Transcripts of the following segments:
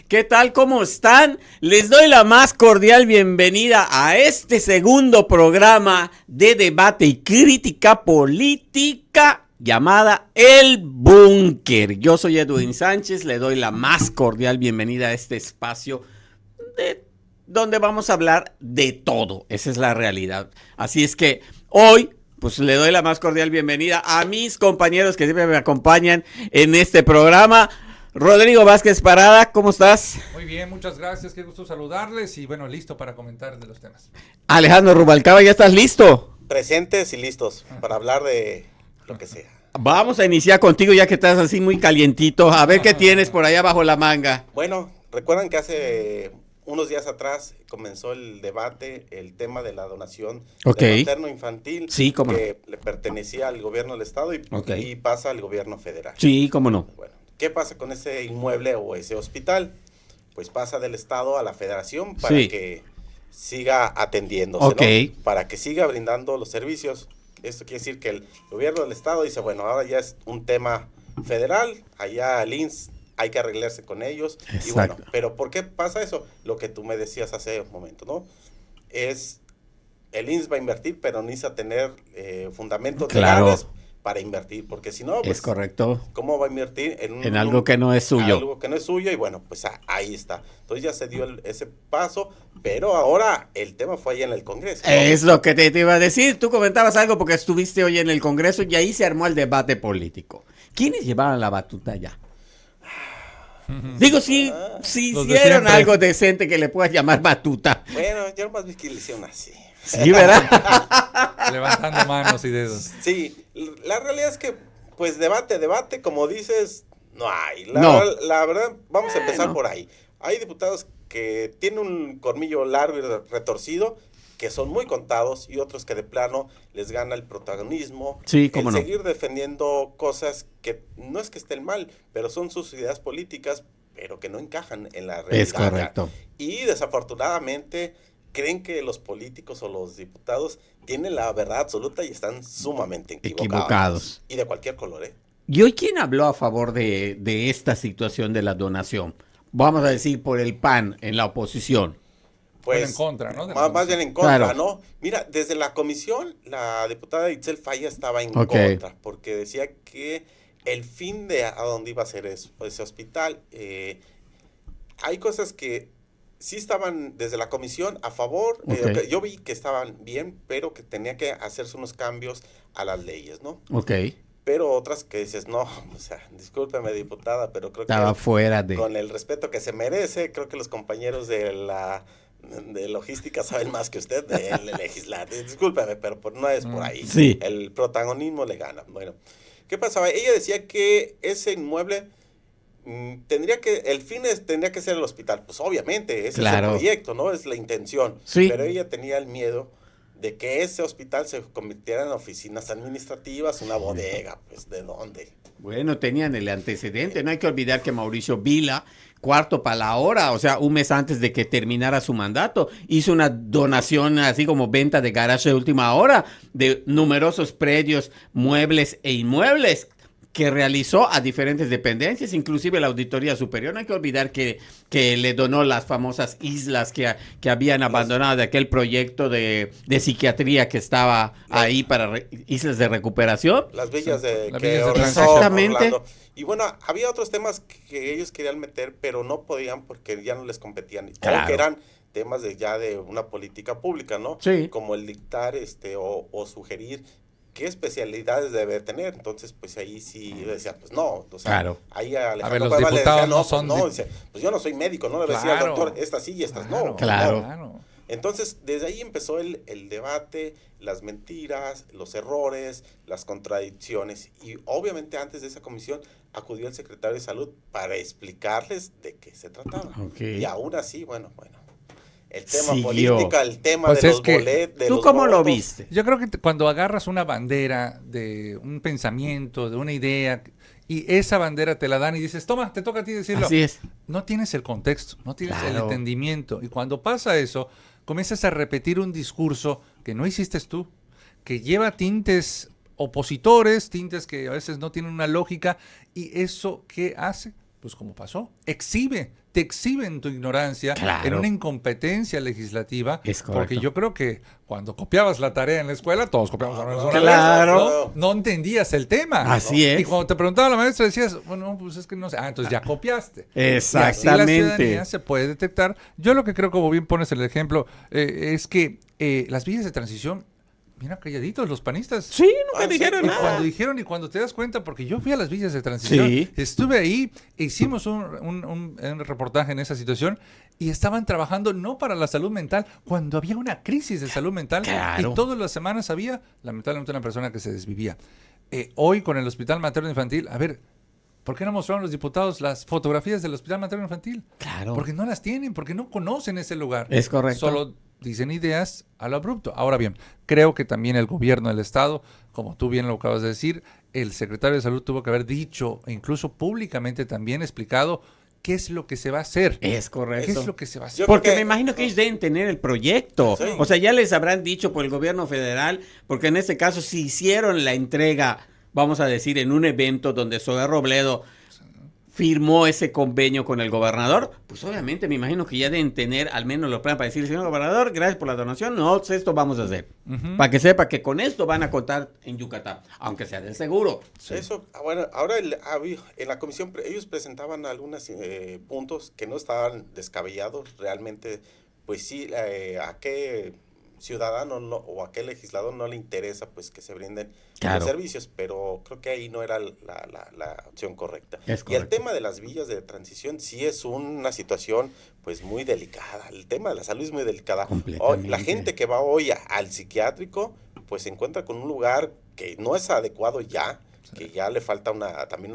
¿Qué tal? ¿Cómo están? Les doy la más cordial bienvenida a este segundo programa de debate y crítica política llamada El Búnker. Yo soy Edwin Sánchez, le doy la más cordial bienvenida a este espacio donde vamos a hablar de todo. Esa es la realidad. Así es que hoy pues le doy la más cordial bienvenida a mis compañeros que siempre me acompañan en este programa. Rodrigo Vázquez Parada, ¿cómo estás? Muy bien, muchas gracias, qué gusto saludarles y bueno, listo para comentar de los temas. Alejandro Rubalcaba, ¿ya estás listo? Presentes y listos para hablar de lo que sea. Vamos a iniciar contigo ya que estás así muy calientito. A ver qué tienes por allá bajo la manga. Bueno, recuerdan que hace unos días atrás comenzó el debate, el tema de la donación de materno infantil, sí, cómo que le pertenecía al gobierno del estado y pasa al gobierno federal. Sí, cómo no. Bueno, ¿qué pasa con ese inmueble o ese hospital? Pues pasa del estado a la federación para que siga atendiéndose, ¿no? Para que siga brindando los servicios. Esto quiere decir que el gobierno del estado dice, bueno, ahora ya es un tema federal, allá al INSS hay que arreglarse con ellos. Exacto. Y bueno, pero ¿por qué pasa eso? Lo que tú me decías hace un momento, ¿no? Es, el INSS va a invertir, pero necesita tener fundamentos legales para invertir, porque si no, pues, es correcto. ¿Cómo va a invertir en algo que no es suyo? Algo que no es suyo, y bueno, pues ahí está. Entonces ya se dio ese paso, pero ahora el tema fue allá en el Congreso, ¿no? Es lo que te iba a decir. Tú comentabas algo porque estuviste hoy en el Congreso y ahí se armó el debate político. ¿Quiénes llevaban la batuta allá? Digo, si hicieron algo decente que le puedas llamar batuta. Bueno, yo más vi que le hicieron así. Sí, ¿verdad? Levantando manos y dedos. Sí, la realidad es que, pues, debate, como dices, no hay. La verdad, vamos a empezar por ahí. Hay diputados que tienen un colmillo largo y retorcido, que son muy contados, y otros que de plano les gana el protagonismo. Sí, cómo no. Seguir defendiendo cosas que no es que estén mal, pero son sus ideas políticas, pero que no encajan en la realidad. Es correcto. Y desafortunadamente creen que los políticos o los diputados tienen la verdad absoluta y están sumamente equivocados. Y de cualquier color, ¿eh? ¿Y hoy quién habló a favor de esta situación de la donación? Vamos a decir por el PAN en la oposición. Pues en contra, ¿no? Más bien en contra, ¿no? Mira, desde la comisión, la diputada Itzel Falla estaba en contra, porque decía que el fin de a dónde iba a ser ese hospital, hay cosas que sí estaban desde la comisión a favor, yo vi que estaban bien, pero que tenía que hacerse unos cambios a las leyes, ¿no? Pero otras que dices, no, o sea, discúlpeme, diputada, pero creo estaba que fuera de... con el respeto que se merece, creo que los compañeros de logística saben más que usted de legislar. Discúlpeme, pero no es por ahí. Sí. El protagonismo le gana. Bueno, ¿qué pasaba? Ella decía que ese inmueble tendría que ser el hospital. Pues obviamente, ese es el proyecto, ¿no? Es la intención. Sí. Pero ella tenía el miedo de que ese hospital se convirtiera en oficinas administrativas, una bodega. Pues, ¿de dónde? Bueno, tenían el antecedente. No hay que olvidar que Mauricio Vila, cuarto para la hora, o sea, un mes antes de que terminara su mandato, hizo una donación así como venta de garage de última hora de numerosos predios, muebles e inmuebles que realizó a diferentes dependencias, inclusive la Auditoría Superior. No hay que olvidar que le donó las famosas islas que habían abandonado de aquel proyecto de psiquiatría que estaba ahí para islas de recuperación. Las villas de exactamente. Y bueno, había otros temas que ellos querían meter, pero no podían porque ya no les competían. Claro. Que eran temas de una política pública, ¿no? Sí. Como el dictar o sugerir qué especialidades debe tener. Entonces, pues ahí sí decía, pues no. O sea, ahí Alejandro Cuevas le decía, no son... No, dice, pues yo no soy médico, no le decía al doctor, estas sí y estas no. Claro. Entonces, desde ahí empezó el debate, las mentiras, los errores, las contradicciones. Y obviamente antes de esa comisión acudió el secretario de Salud para explicarles de qué se trataba. Y aún así, bueno, el tema político, el tema pues de los boletos. ¿Tú cómo lo viste? Yo creo que cuando agarras una bandera de un pensamiento, de una idea, y esa bandera te la dan y dices, toma, te toca a ti decirlo. Así es. No tienes el contexto, no tienes el entendimiento. Y cuando pasa eso, comienzas a repetir un discurso que no hiciste tú, que lleva tintes opositores, tintes que a veces no tienen una lógica, y eso ¿qué hace? pues como pasó, te exhiben tu ignorancia en una incompetencia legislativa. Es correcto. Porque yo creo que cuando copiabas la tarea en la escuela, todos copiamos la misma Claro. no entendías el tema. Así es. Y cuando te preguntaba la maestra decías, bueno, pues es que no sé. Entonces ya copiaste. Exactamente. Y así la ciudadanía se puede detectar. Yo lo que creo, como bien pones el ejemplo, es que las vías de transición, mira, calladitos los panistas. Sí, nunca dijeron Y nada. cuando dijeron y cuando te das cuenta, porque yo fui a las villas de transición, estuve ahí, hicimos un reportaje en esa situación y estaban trabajando no para la salud mental, cuando había una crisis de salud mental y todas las semanas había, lamentablemente, una persona que se desvivía. Hoy con el Hospital Materno Infantil, a ver, ¿por qué no mostraron los diputados las fotografías del Hospital Materno Infantil? Claro. Porque no las tienen, porque no conocen ese lugar. Es correcto. Solo dicen ideas a lo abrupto. Ahora bien, creo que también el gobierno del Estado, como tú bien lo acabas de decir, el secretario de Salud tuvo que haber dicho, e incluso públicamente también explicado, qué es lo que se va a hacer. Es correcto. ¿Qué es lo que se va a hacer? Porque me imagino que ellos deben tener el proyecto. Sí. O sea, ya les habrán dicho por el gobierno federal, porque en este caso si hicieron la entrega, vamos a decir, en un evento donde Zoe Robledo firmó ese convenio con el gobernador, pues obviamente me imagino que ya deben tener al menos los planes para decirle, señor gobernador, gracias por la donación, nosotros esto vamos a hacer. Para que sepa que con esto van a contar en Yucatán, aunque sea de seguro. Sí. Eso, bueno, ahora en la comisión ellos presentaban algunos puntos que no estaban descabellados, realmente, pues sí, a qué ciudadano o a qué legislador no le interesa pues que se brinden los servicios, pero creo que ahí no era la opción correcta. Y el tema de las villas de transición sí es una situación pues muy delicada. El tema de la salud es muy delicada. Hoy, la gente que va hoy al psiquiátrico pues se encuentra con un lugar que no es adecuado ya, que ya le falta también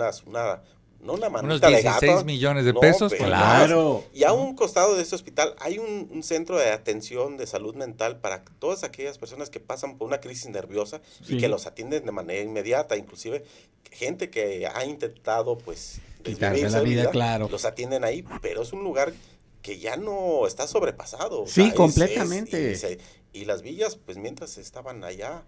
una manita unos de 16 gato. millones de pesos. Claro. Y a un costado de este hospital hay un centro de atención de salud mental para todas aquellas personas que pasan por una crisis nerviosa y que los atienden de manera inmediata. Inclusive gente que ha intentado pues quitarse la vida, claro. Los atienden ahí, pero es un lugar que ya no está sobrepasado. Sí, o sea, completamente. Y las villas, pues mientras estaban allá.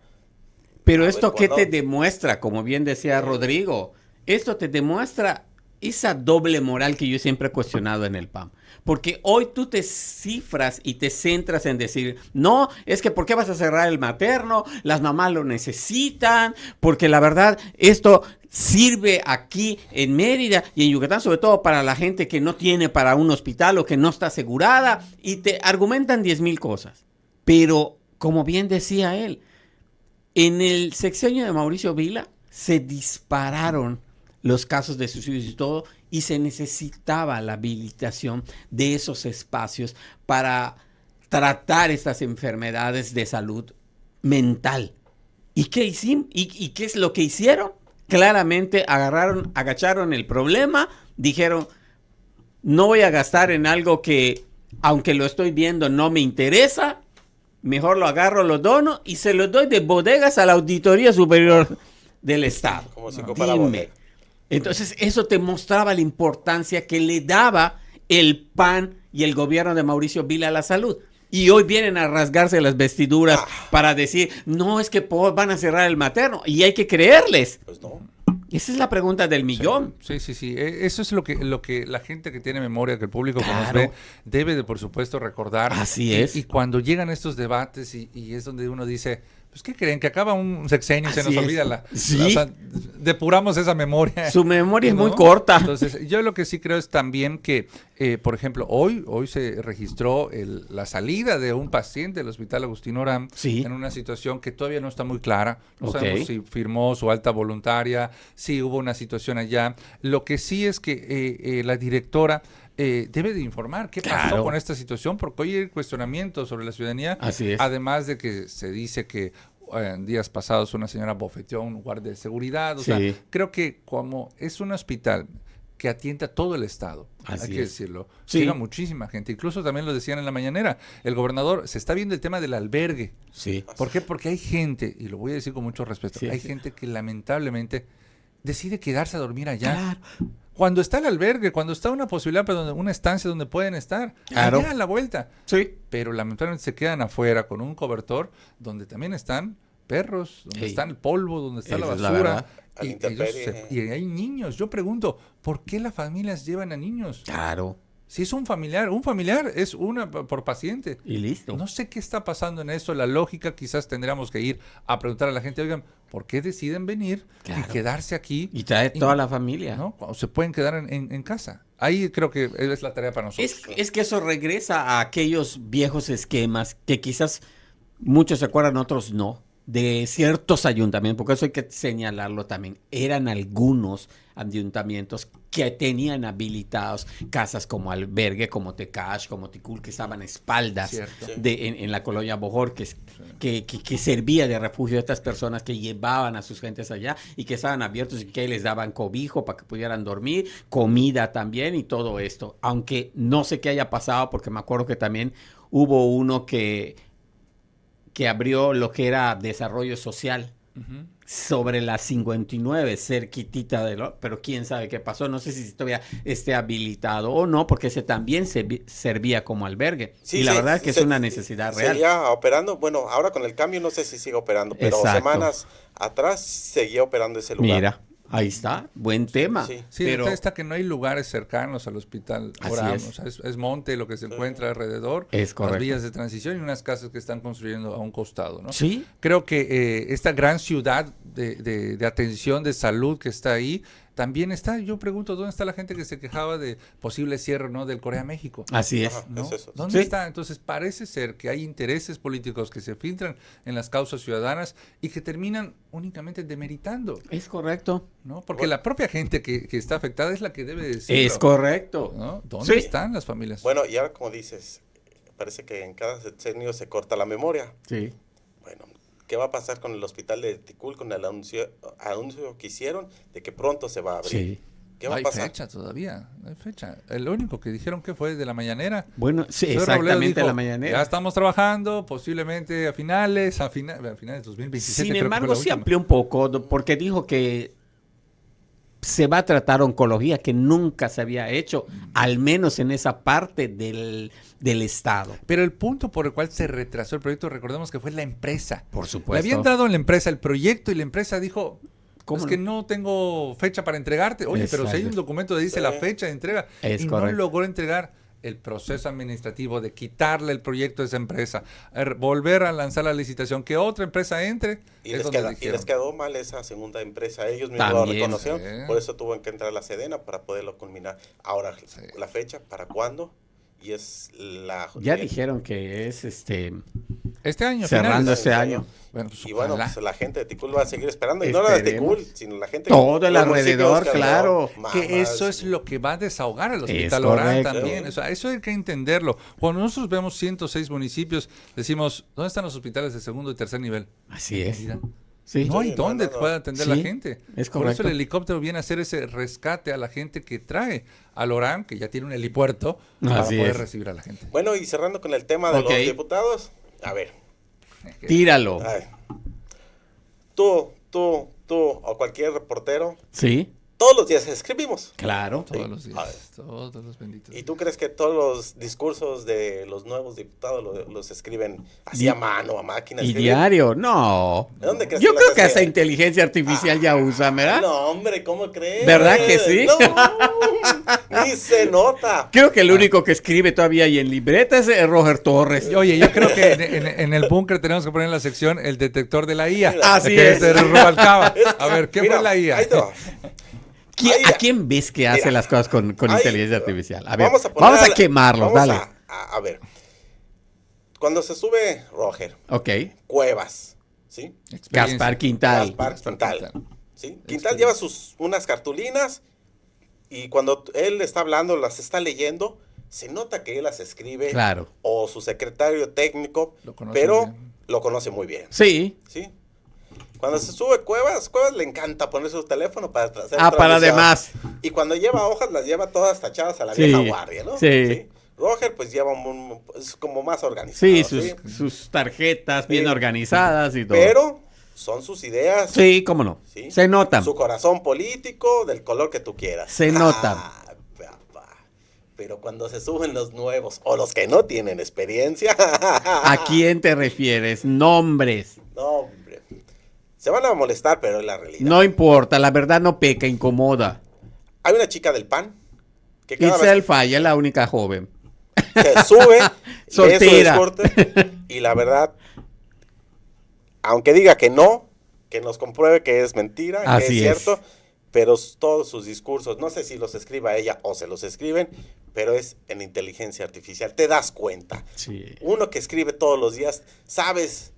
Pero esto ¿qué te demuestra? Como bien decía Rodrigo, esto te demuestra esa doble moral que yo siempre he cuestionado en el PAN. Porque hoy tú te cifras y te centras en decir, no, es que ¿por qué vas a cerrar el materno? Las mamás lo necesitan, porque la verdad esto sirve aquí en Mérida y en Yucatán, sobre todo para la gente que no tiene para un hospital o que no está asegurada, y te argumentan 10,000 cosas. Pero, como bien decía él, en el sexenio de Mauricio Vila se dispararon los casos de suicidios y todo, y se necesitaba la habilitación de esos espacios para tratar estas enfermedades de salud mental. ¿Y qué hicimos? ¿Y qué es lo que hicieron? Claramente agacharon el problema, dijeron, no voy a gastar en algo que, aunque lo estoy viendo, no me interesa, mejor lo agarro, lo dono y se lo doy de bodegas a la Auditoría Superior del Estado. Como si para bodega. Entonces, eso te mostraba la importancia que le daba el PAN y el gobierno de Mauricio Vila a la salud. Y hoy vienen a rasgarse las vestiduras para decir, no, es que van a cerrar el materno. Y hay que creerles. Pues no. Esa es la pregunta del millón. Sí. Eso es lo que la gente que tiene memoria, que el público que nos ve, debe de, por supuesto, recordar. Así es. Y cuando llegan estos debates y es donde uno dice, pues, ¿qué creen? Que acaba un sexenio y se nos olvida o sea, depuramos esa memoria. Su memoria es muy corta. Entonces, yo lo que sí creo es también que, por ejemplo, hoy se registró la salida de un paciente del Hospital Agustín Oram en una situación que todavía no está muy clara. No sabemos si firmó su alta voluntaria, si hubo una situación allá. Lo que sí es que la directora debe de informar qué pasó con esta situación, porque hoy hay cuestionamientos sobre la ciudadanía. Así es. Además de que se dice que en días pasados una señora bofeteó a un guardia de seguridad. O sea, creo que como es un hospital que atiende a todo el estado, hay que decirlo, llega muchísima gente. Incluso también lo decían en la mañanera, el gobernador se está viendo el tema del albergue. ¿Por qué? Porque hay gente, y lo voy a decir con mucho respeto, hay gente que lamentablemente decide quedarse a dormir allá. Cuando está el albergue, cuando está una posibilidad, una estancia donde pueden estar, allá a la vuelta. Pero lamentablemente se quedan afuera con un cobertor donde también están perros, donde está el polvo, donde está la basura. Y hay niños. Yo pregunto, ¿por qué las familias llevan a niños? Claro. Si es un familiar es una por paciente. Y listo. No sé qué está pasando en eso, la lógica, quizás tendríamos que ir a preguntar a la gente, oigan, ¿por qué deciden venir y quedarse aquí? Y traer toda la familia. ¿No? Cuando se pueden quedar en casa. Ahí creo que es la tarea para nosotros. Es que eso regresa a aquellos viejos esquemas que quizás muchos se acuerdan, otros no, de ciertos ayuntamientos, porque eso hay que señalarlo también. Eran algunos ayuntamientos que tenían habilitados casas como albergue, como Tecash, como Ticul, que estaban a espaldas en la colonia Bojor, que servía de refugio a estas personas que llevaban a sus gentes allá y que estaban abiertos y que les daban cobijo para que pudieran dormir, comida también y todo esto. Aunque no sé qué haya pasado, porque me acuerdo que también hubo uno que abrió lo que era desarrollo social sobre la 59, cerquitita pero quién sabe qué pasó. No sé si todavía esté habilitado o no, porque ese también servía como albergue. Sí, y la verdad es que es una necesidad real. Seguía operando, bueno, ahora con el cambio no sé si sigue operando, pero semanas atrás seguía operando ese lugar. Mira. Ahí está, buen tema. Sí, pero está que no hay lugares cercanos al hospital. Es monte lo que se encuentra alrededor, las vías de transición y unas casas que están construyendo a un costado, ¿no? Sí. Creo que esta gran ciudad de atención de salud que está ahí, también está, yo pregunto, ¿dónde está la gente que se quejaba de posible cierre, ¿no?, del Corea-México? Así es. Ajá, ¿no? es eso. ¿Dónde está? Entonces parece ser que hay intereses políticos que se filtran en las causas ciudadanas y que terminan únicamente demeritando. Es correcto. ¿No? Porque la propia gente que está afectada es la que debe decirlo. Es correcto. ¿No? ¿Dónde están las familias? Bueno, y ahora como dices, parece que en cada sexenio se corta la memoria. Sí. Bueno, ¿qué va a pasar con el hospital de Ticul, con el anuncio que hicieron de que pronto se va a abrir? Sí. ¿Qué va a pasar? No hay fecha todavía, no hay fecha. El único que dijeron que fue de la mañanera. Bueno, sí, exactamente dijo, la mañanera. Ya estamos trabajando, posiblemente a finales de 2027. Sin embargo, sí amplió un poco, porque dijo que se va a tratar oncología, que nunca se había hecho, al menos en esa parte del Estado. Pero el punto por el cual se retrasó el proyecto, recordemos que fue la empresa. Por supuesto. Le habían dado a la empresa el proyecto y la empresa dijo, es que no tengo fecha para entregarte. Oye, pero si hay un documento que dice la fecha de entrega y no logró entregar, el proceso administrativo de quitarle el proyecto a esa empresa, volver a lanzar la licitación, que otra empresa entre. Y les quedó mal esa segunda empresa. Ellos mismos lo reconocieron. Por eso tuvo que entrar la Sedena para poderlo culminar. Ahora, la fecha, ¿para cuándo? Y es ya dijeron que es este año. Cerrando este año. Bueno, pues, y bueno, pues la gente de Ticul va a seguir esperando. Y no la de Ticul, sino la gente. Todo el alrededor, claro. Que eso es lo que va a desahogar al Hospital Orán también. O sea, eso hay que entenderlo. Cuando nosotros vemos 106 municipios, decimos, ¿dónde están los hospitales de segundo y tercer nivel? Así es. Sí. No hay dónde pueda atender la gente. Es correcto. Por eso el helicóptero viene a hacer ese rescate a la gente que trae al Orán, que ya tiene un helipuerto, para poder recibir a la gente. Bueno, y cerrando con el tema de los diputados, a ver. Tíralo. Tú o cualquier reportero. Sí. Todos los días escribimos. Claro. Todos los días. Todos los benditos. ¿Y tú crees que todos los discursos de los nuevos diputados los escriben así a mano, a máquina? ¿Y diario? No. ¿De dónde crees? Yo creo que hasta inteligencia artificial ya usa, ¿verdad? No, hombre, ¿cómo crees? ¿Verdad que sí? No, ni se nota. Creo que el único que escribe todavía y en libreta es Roger Torres. Oye, yo creo que en el búnker tenemos que poner en la sección el detector de la IA. Así es. A ver, ¿qué fue la IA? ¿A quién ves que hace las cosas con inteligencia artificial? A ver, vamos a quemarlos, dale. A ver, cuando se sube Roger, Cuevas, ¿sí? Gaspar Quintal. ¿sí? Quintal lleva unas cartulinas y cuando él está hablando, las está leyendo, se nota que él las escribe. Claro. O su secretario técnico, lo conoce muy bien. Sí. ¿Sí? Cuando se sube Cuevas le encanta poner su teléfono para hacer para además. Y cuando lleva hojas, las lleva todas tachadas a la vieja guardia, ¿no? Sí. Roger, pues lleva es como más organizado. Sí, sus tarjetas bien organizadas y todo. Pero son sus ideas. Sí, cómo no. ¿Sí? Se notan. Su corazón político, del color que tú quieras. Se notan. Pero cuando se suben los nuevos o los que no tienen experiencia. ¿A quién te refieres? Nombres. No, hombre. Se van a molestar, pero es la realidad. No importa, la verdad no peca, incomoda. Hay una chica del PAN que cada vez Falla es la única joven. Se sube, soltera. Y la verdad, aunque diga que no, que nos compruebe que es mentira, así que es cierto, pero todos sus discursos, no sé si los escriba ella o se los escriben, pero es en inteligencia artificial. Te das cuenta. Sí. Uno que escribe todos los días, sabes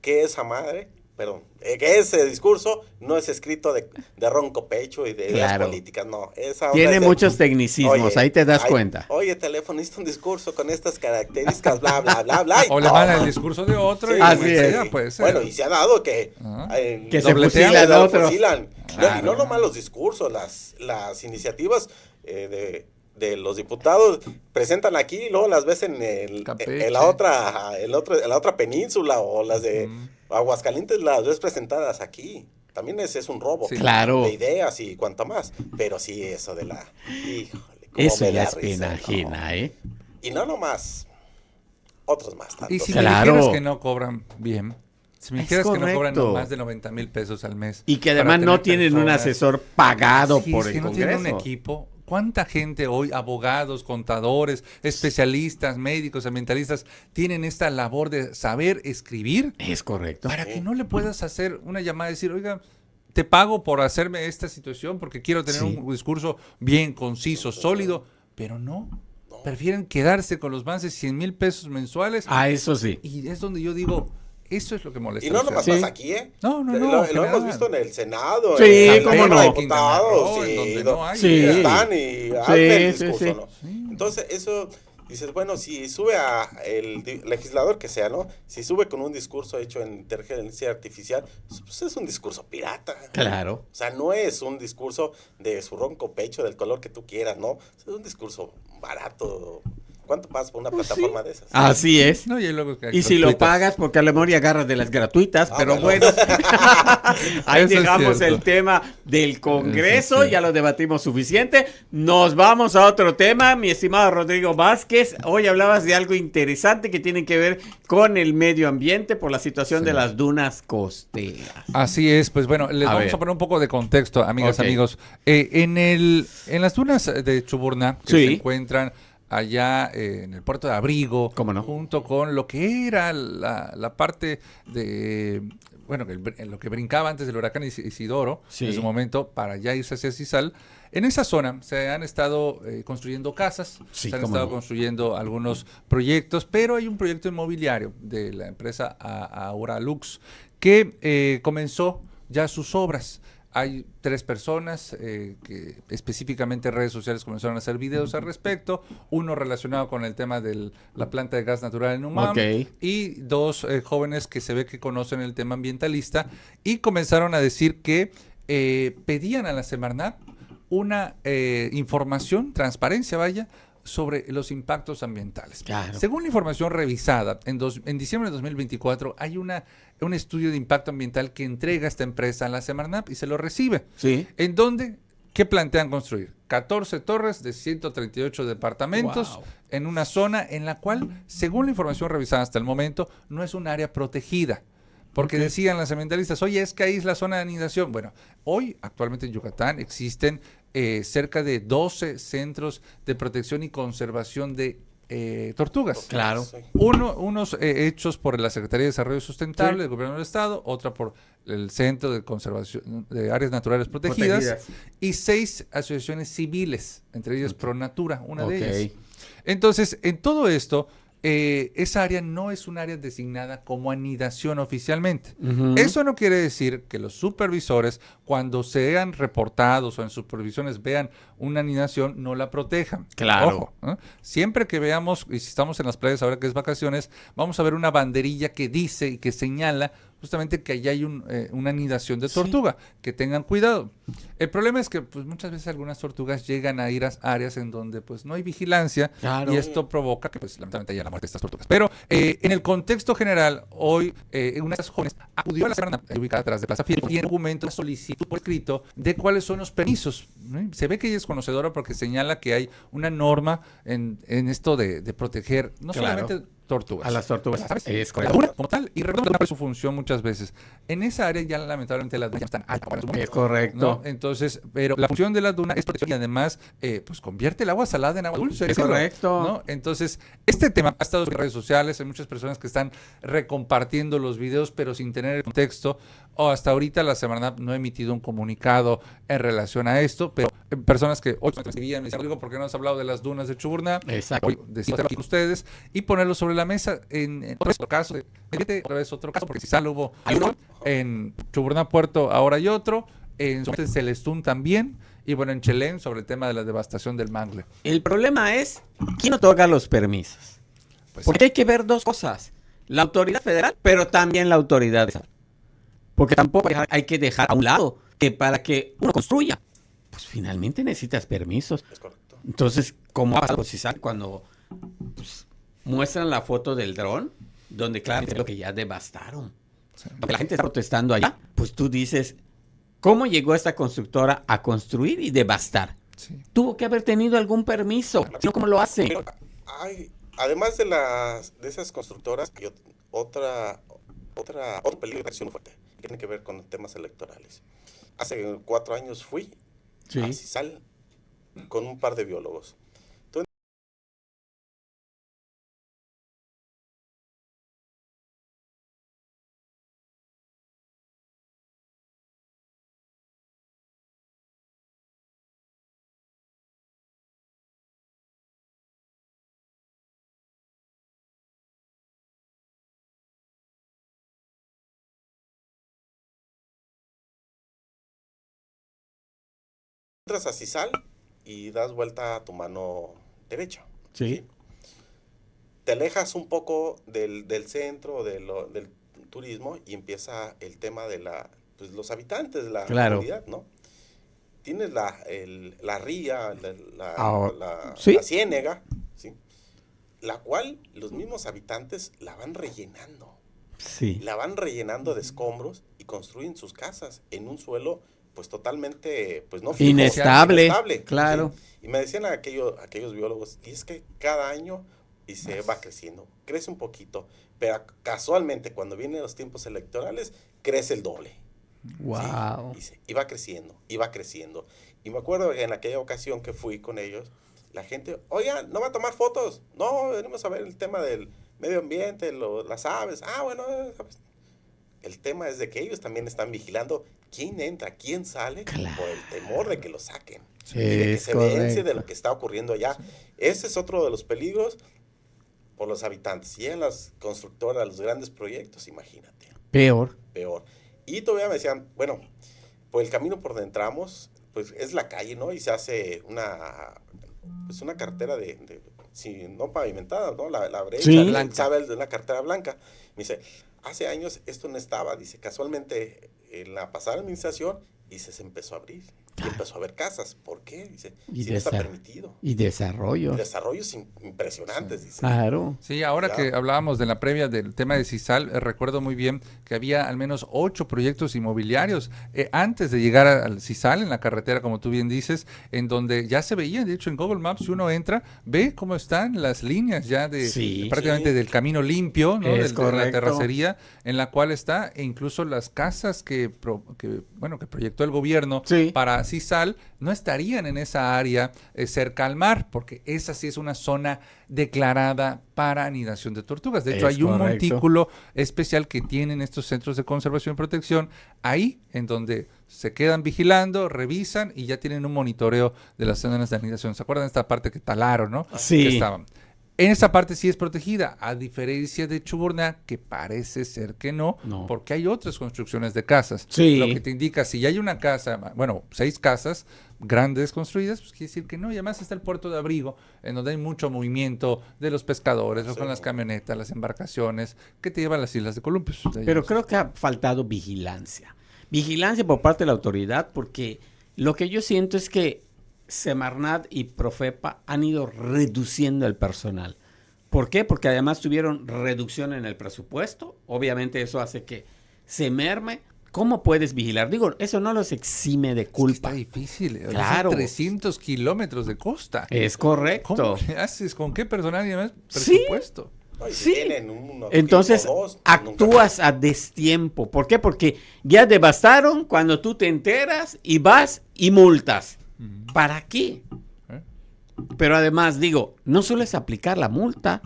que esa madre, perdón, que ese discurso no es escrito de ronco pecho y de ideas políticas, no. Tiene muchos tecnicismos, ahí te das cuenta. Oye, teléfono, hizo un discurso con estas características, bla, bla, bla, bla. O le manda el discurso de otro. Sí, y así es. Puede ser. Bueno, y se ha dado que se fusilan a otros. Claro. Y no nomás los discursos, las iniciativas de los diputados presentan aquí y luego las ves en la otra península, o las de Aguascalientes las ves presentadas aquí. También ese es un robo de ideas y cuanto más. Pero sí, eso de la... Híjole, eso ya es pena ajena, ¿eh? Y no nomás, otros más tantos. Y si me dijeras que no cobran bien... Si me dijeras que no cobran más de 90,000 pesos al mes. Y que además no tienen un asesor pagado por el Congreso. No tienen un equipo. ¿Cuánta gente hoy, abogados, contadores, especialistas, médicos, ambientalistas, tienen esta labor de saber escribir? Es correcto. Para que no le puedas hacer una llamada y decir, oiga, te pago por hacerme esta situación porque quiero tener un discurso bien, conciso, sólido, pero no. Prefieren quedarse con los más de 100,000 pesos mensuales. Eso sí. Y es donde yo digo... Eso es lo que molesta. Y no nomás pasa aquí, ¿eh? No. Lo hemos visto en el Senado. Sí, cómo no. Diputados, donde no hay. Están y hacen el discurso, ¿no? Sí. Entonces, eso, dices, bueno, si sube a el legislador que sea, ¿no? Si sube con un discurso hecho en inteligencia artificial, pues es un discurso pirata. Claro. O sea, no es un discurso de su ronco pecho, del color que tú quieras, ¿no? Es un discurso barato. ¿Cuánto pagas por una plataforma de esas? Así es. No, y si lo pagas, porque a la memoria agarras de las gratuitas, pero bueno. Ahí dejamos el tema del Congreso, ya lo debatimos suficiente. Nos vamos a otro tema, mi estimado Rodrigo Vázquez. Hoy hablabas de algo interesante que tiene que ver con el medio ambiente por la situación de las dunas costeras. Así es, pues bueno, les vamos a poner un poco de contexto, amigas, amigos. En las dunas de Chuburná, que se encuentran allá en el puerto de Abrigo, junto con lo que era la parte de, bueno, lo que brincaba antes del huracán Isidoro, en su momento, para ya irse hacia Cizal. En esa zona se han estado construyendo casas, se han estado construyendo algunos proyectos, pero hay un proyecto inmobiliario de la empresa Auralux que comenzó ya sus obras. Hay 3 personas que específicamente en redes sociales comenzaron a hacer videos al respecto. Uno relacionado con el tema de la planta de gas natural en Umam. Y 2 jóvenes que se ve que conocen el tema ambientalista y comenzaron a decir que pedían a la Semarnat una información, transparencia, sobre los impactos ambientales. Claro. Según la información revisada, en diciembre de 2024 hay un estudio de impacto ambiental que entrega esta empresa a la Semarnat y se lo recibe. Sí. ¿En dónde? ¿Qué plantean construir? 14 torres de 138 departamentos en una zona en la cual, según la información revisada hasta el momento, no es un área protegida. Porque decían las ambientalistas, oye, es que ahí es la zona de anidación. Bueno, hoy, actualmente en Yucatán, existen cerca de 12 centros de protección y conservación de tortugas. Claro. Unos hechos por la Secretaría de Desarrollo Sustentable del Gobierno del Estado, otra por el Centro de Conservación de Áreas Naturales Protegidas. Y 6 asociaciones civiles, entre ellas ProNatura, una de ellas. Entonces, en todo esto, esa área no es un área designada como anidación oficialmente. Eso no quiere decir que los supervisores, cuando sean reportados o en supervisiones vean una anidación, no la protejan. Claro. Ojo, siempre que veamos, y si estamos en las playas ahora que es vacaciones, vamos a ver una banderilla que dice y que señala justamente que allá hay una anidación de tortuga, que tengan cuidado. El problema es que pues muchas veces algunas tortugas llegan a ir a áreas en donde pues no hay vigilancia, y esto provoca que pues lamentablemente haya la muerte de estas tortugas. Pero en el contexto general, hoy una de esas jóvenes acudió a la Semarnat ubicada atrás de Plaza Fierro y en un documento, una solicitud por escrito de cuáles son los permisos. Se ve que ella es conocedora porque señala que hay una norma en esto de proteger no solamente tortugas. A las tortugas. Es correcto. Como tal, y recuerdo su función muchas veces. En esa área ya lamentablemente las dunas ya están altas. Es correcto. ¿No? Entonces, pero la función de la duna es protección y además, pues convierte el agua salada en agua dulce. Es correcto. ¿No? Entonces, este tema ha estado en redes sociales, hay muchas personas que están recompartiendo los videos, pero sin tener el contexto. Hasta ahorita la Semarnat no ha emitido un comunicado en relación a esto, pero personas que hoy me escribían, me decían, Rodrigo, ¿por qué no has hablado de las dunas de Chuburná? Exacto. Hoy decirlo aquí con ustedes y ponerlo sobre la mesa en otro caso, otra vez otro caso, porque si sale hubo uno, en Chuburná Puerto ahora hay otro, en Celestún también, y bueno, en Chelén sobre el tema de la devastación del mangle. El problema es, ¿quién otorga los permisos? Pues porque hay que ver dos cosas, la autoridad federal, pero también la autoridad estatal. Porque tampoco hay que dejar a un lado que para que uno construya, pues finalmente necesitas permisos. Es correcto. Entonces, ¿cómo pasa cuando pues, muestran la foto del dron? Donde claramente es lo que ya devastaron. Sí. Porque la gente está protestando allá. Pues tú dices, ¿cómo llegó esta constructora a construir y devastar? Sí. Tuvo que haber tenido algún permiso. ¿No? ¿Cómo lo hace? Pero además de esas constructoras, hay otro peligro de acción fuerte. Que tiene que ver con temas electorales. Hace 4 años fui a CISAL con un par de biólogos. Entras a CISAL y das vuelta a tu mano derecha. Sí. Te alejas un poco del centro, del turismo, y empieza el tema de los habitantes de la comunidad, ¿no? Tienes la ría, la ciénega, ¿sí? La cual los mismos habitantes la van rellenando. Sí. La van rellenando de escombros y construyen sus casas en un suelo pues totalmente, pues no fijo, inestable, claro. ¿Sí? Y me decían aquellos biólogos, y es que cada año y se va creciendo, crece un poquito, pero casualmente cuando vienen los tiempos electorales, crece el doble. Wow. ¿Sí? Y va creciendo, y va creciendo. Y me acuerdo que en aquella ocasión que fui con ellos, la gente, oiga, ¿no va a tomar fotos? No, venimos a ver el tema del medio ambiente, las aves. Ah, bueno, aves. El tema es de que ellos también están vigilando quién entra, quién sale, claro, por el temor de que lo saquen. Sí, y de que se evidencie de lo que está ocurriendo allá. Sí. Ese es otro de los peligros por los habitantes. Y en las constructoras, los grandes proyectos, imagínate. Peor. Y todavía me decían, bueno, por el camino por donde entramos, pues es la calle, ¿no? Y se hace una carretera no pavimentada, ¿no? La brecha, sí, ¿sabes? De una carretera blanca. Me dice, hace años esto no estaba, dice, casualmente en la pasada administración, dice, se empezó a abrir. Y empezó a haber casas. ¿Por qué? Dice, si no está permitido. Y desarrollo. Y desarrollos impresionantes, sí, dice. Claro. Sí, ahora que hablábamos de la previa del tema de CISAL, recuerdo muy bien que había al menos 8 proyectos inmobiliarios antes de llegar al CISAL, en la carretera, como tú bien dices, en donde ya se veía, de hecho en Google Maps, si uno entra, ve cómo están las líneas ya prácticamente del camino limpio, ¿no? De la terracería, en la cual está, e incluso las casas que proyectó el gobierno para CISAL no estarían en esa área cerca al mar, porque esa sí es una zona declarada para anidación de tortugas. De hecho, hay un montículo especial que tienen estos centros de conservación y protección ahí, en donde se quedan vigilando, revisan y ya tienen un monitoreo de las zonas de anidación. ¿Se acuerdan de esta parte que talaron, no? Sí. Que estaban. En esa parte sí es protegida, a diferencia de Chuburná, que parece ser que no, porque hay otras construcciones de casas. Sí. Lo que te indica, si ya hay una casa, 6 casas grandes construidas, pues quiere decir que no. Y además está el puerto de Abrigo, en donde hay mucho movimiento de los pescadores, con las camionetas, las embarcaciones, que te llevan a las Islas de Columpios. Pero creo que ha faltado vigilancia. Vigilancia por parte de la autoridad, porque lo que yo siento es que Semarnat y Profepa han ido reduciendo el personal. ¿Por qué? Porque además tuvieron reducción en el presupuesto. Obviamente eso hace que se merme. ¿Cómo puedes vigilar? Digo, eso no los exime de culpa. Es que está difícil. Claro. 300 kilómetros de costa. Es correcto. ¿Cómo le haces? ¿Con qué personal y además presupuesto? No, sí. Si entonces dos, actúas a destiempo. ¿Por qué? Porque ya devastaron cuando tú te enteras y vas y multas. ¿Para qué? Pero además digo, no solo es aplicar la multa,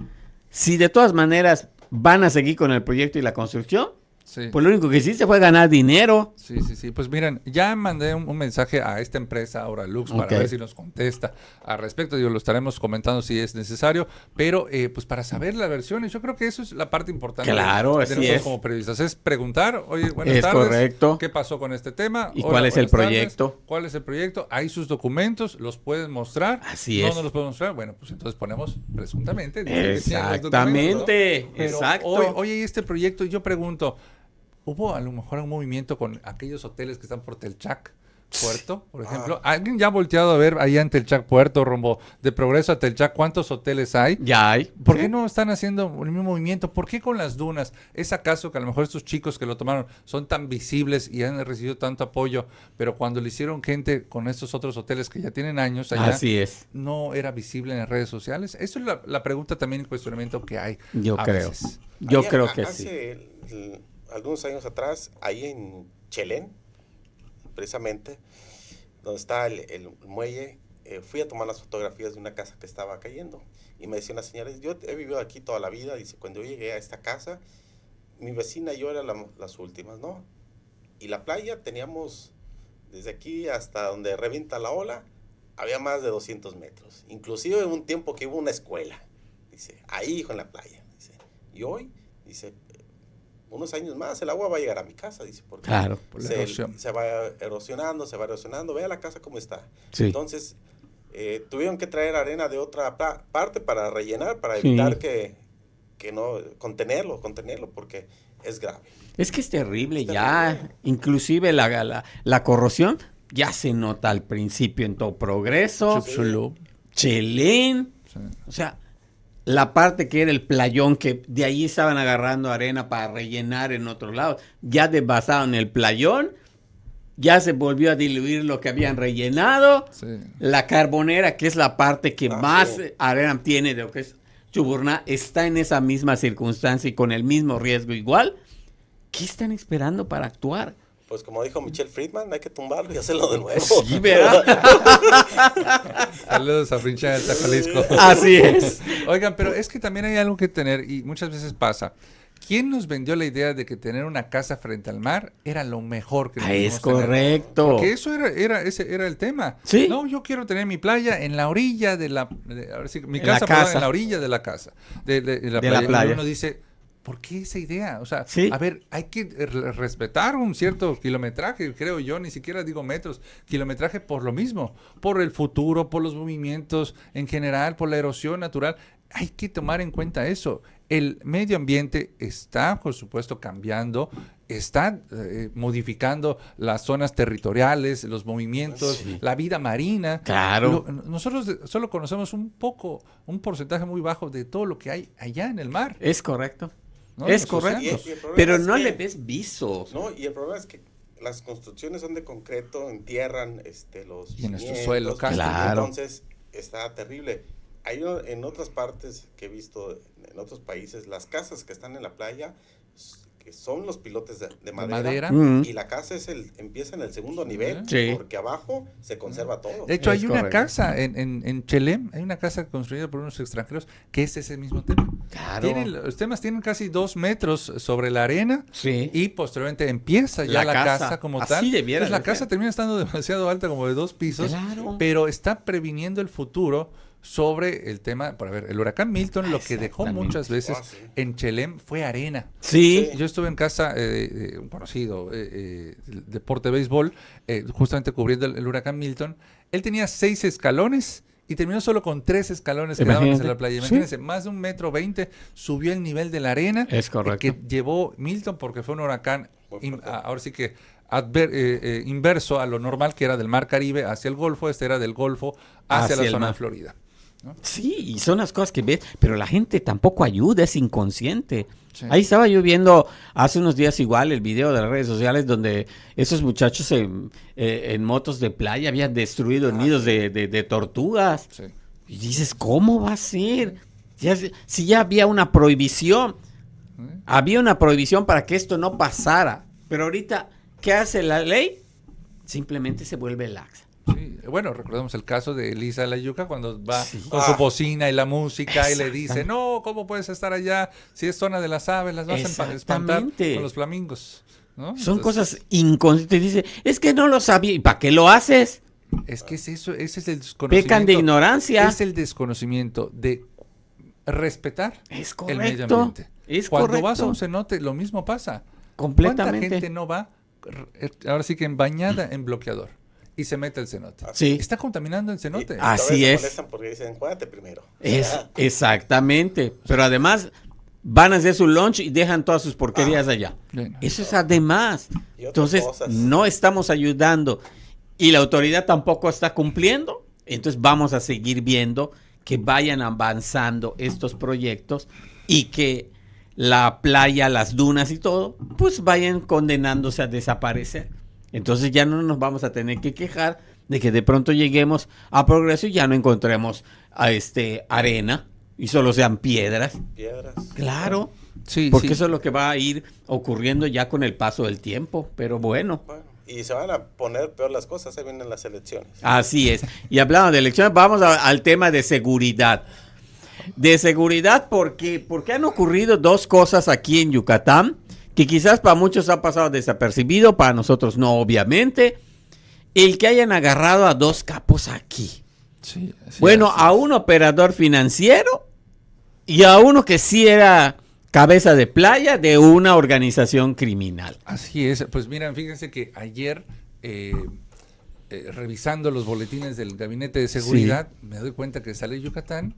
si de todas maneras van a seguir con el proyecto y la construcción, sí. Pues lo único que hiciste fue ganar dinero. Sí. Pues miren, ya mandé un mensaje a esta empresa, Auralux, para ver si nos contesta al respecto. Lo estaremos comentando si es necesario, pero pues para saber las versiones, yo creo que eso es la parte importante. Claro, de así nosotros es. Como periodistas, es preguntar, oye, buenas es tardes. Correcto. ¿Qué pasó con este tema? ¿Y cuál es el proyecto? ¿Cuál es el proyecto? Hay sus documentos, los pueden mostrar. Así es. No los pueden mostrar. Bueno, pues entonces ponemos presuntamente. Exactamente. Exacto. Oye, ¿y este proyecto? Yo pregunto, ¿hubo a lo mejor un movimiento con aquellos hoteles que están por Telchac Puerto, por ejemplo? ¿Alguien ya ha volteado a ver allá en Telchac Puerto, rumbo de Progreso a Telchac, cuántos hoteles hay? Ya hay. ¿Por qué no están haciendo el mismo movimiento? ¿Por qué con las dunas? ¿Es acaso que a lo mejor estos chicos que lo tomaron son tan visibles y han recibido tanto apoyo, pero cuando le hicieron gente con estos otros hoteles que ya tienen años allá, así es, no era visible en las redes sociales? Eso es la pregunta también, el cuestionamiento que hay. Yo creo. Yo creo que sí. Algunos años atrás, ahí en Chelén, precisamente, donde está el muelle, fui a tomar las fotografías de una casa que estaba cayendo. Y me decía una señora, yo he vivido aquí toda la vida, dice, cuando yo llegué a esta casa, mi vecina y yo eran las últimas, ¿no? Y la playa teníamos, desde aquí hasta donde revienta la ola, había más de 200 metros. Inclusive en un tiempo que hubo una escuela, dice, ahí, hijo, en la playa. Dice, y hoy, dice, unos años más el agua va a llegar a mi casa, dice, porque claro, por la erosión. Se va erosionando, vea la casa cómo está. Sí. Entonces, tuvieron que traer arena de otra parte para rellenar, para evitar que no, contenerlo, porque es grave. Es que es terrible ya, inclusive la corrosión ya se nota al principio en todo Progreso, Chelén, o sea, la parte que era el playón, que de ahí estaban agarrando arena para rellenar en otros lados, ya devastaron el playón, ya se volvió a diluir lo que habían rellenado, la Carbonera, que es la parte que más arena tiene de lo que es Chuburná, está en esa misma circunstancia y con el mismo riesgo igual. ¿Qué están esperando para actuar? Pues como dijo Michelle Friedman, hay que tumbarlo y hacerlo de nuevo. Sí, ¿verdad? Saludos a Frincha del Jalisco. Así es. Oigan, pero es que también hay algo que tener, y muchas veces pasa. ¿Quién nos vendió la idea de que tener una casa frente al mar era lo mejor que es correcto. Tener? Porque eso ese era el tema. ¿Sí? No, yo quiero tener mi playa en la orilla de la... mi casa, perdón, en la orilla de la casa. De la playa. Y uno dice... ¿Por qué esa idea? O sea, a ver, hay que respetar un cierto kilometraje, creo yo, ni siquiera digo metros, kilometraje por lo mismo, por el futuro, por los movimientos en general, por la erosión natural. Hay que tomar en cuenta eso. El medio ambiente está, por supuesto, cambiando, está modificando las zonas territoriales, los movimientos, la vida marina. Claro. Nosotros solo conocemos un porcentaje muy bajo de todo lo que hay allá en el mar. Es correcto. ¿No? Es correcto, pero no le ves visos. No, y el problema es que las construcciones son de concreto, entierran los y en nuestro suelo, claro. Entonces está terrible. Hay en otras partes que he visto, en otros países, las casas que están en la playa, que son los pilotes de madera. Y la casa empieza en el segundo nivel, porque abajo se conserva todo. De hecho, hay una casa en Chelem, hay una casa construida por unos extranjeros que es ese mismo tema. Claro. Los temas tienen casi 2 metros sobre la arena y posteriormente empieza ya la casa como tal. Entonces, la casa termina estando demasiado alta, como de 2 pisos, pero está previniendo el futuro sobre el tema. Por ver, el huracán Milton lo que dejó muchas veces en Chelem fue arena. Sí. Yo estuve en casa de un conocido deporte de béisbol, justamente cubriendo el huracán Milton. Él tenía 6 escalones y terminó solo con 3 escalones que daban hacia la playa. Imagínense, más de 1,20 m subió el nivel de la arena. Es correcto. Que llevó Milton, porque fue un huracán, ahora sí que inverso a lo normal, que era del Mar Caribe hacia el Golfo. Este era del Golfo hacia la zona de Florida, ¿no? Sí, y son las cosas que ves, pero la gente tampoco ayuda, es inconsciente. Sí. Ahí estaba yo viendo hace unos días igual el video de las redes sociales donde esos muchachos en motos de playa habían destruido nidos de tortugas. Sí. Y dices, ¿cómo va a ser? Si ya había una prohibición. Había una prohibición para que esto no pasara. Pero ahorita, ¿qué hace la ley? Simplemente se vuelve laxa. Sí, bueno, recordemos el caso de Elisa La Yuca cuando va con su bocina y la música y le dice, no, ¿cómo puedes estar allá si es zona de las aves? Las vas a espantar con los flamingos, ¿no? Son cosas inconscientes. Dice, es que no lo sabía. ¿Y para qué lo haces? Es que ese es el desconocimiento. Pecan de ignorancia. Es el desconocimiento de respetar el medio ambiente. Cuando vas a un cenote, lo mismo pasa. Completamente. ¿Cuánta gente no va, ahora sí que bañada en bloqueador, y se mete al cenote? Sí. Está contaminando el cenote. Así es. Se molestan porque dicen, cuídate primero. Exactamente. Pero además van a hacer su lunch y dejan todas sus porquerías allá. Bueno, eso es además. Entonces, no estamos ayudando y la autoridad tampoco está cumpliendo. Entonces, vamos a seguir viendo que vayan avanzando estos proyectos y que la playa, las dunas y todo, pues vayan condenándose a desaparecer. Entonces ya no nos vamos a tener que quejar de que de pronto lleguemos a Progreso y ya no encontremos arena y solo sean piedras. Claro, sí, porque eso es lo que va a ir ocurriendo ya con el paso del tiempo, pero bueno. Y se van a poner peor las cosas, se vienen las elecciones. Así es. Y hablando de elecciones, vamos al tema de seguridad. De seguridad porque han ocurrido dos cosas aquí en Yucatán que quizás para muchos ha pasado desapercibido, para nosotros no, obviamente. El que hayan agarrado a dos capos aquí. Sí, bueno, a un operador financiero y a uno que sí era cabeza de playa de una organización criminal. Así es. Pues miren, fíjense que ayer, revisando los boletines del Gabinete de Seguridad, me doy cuenta que sale Yucatán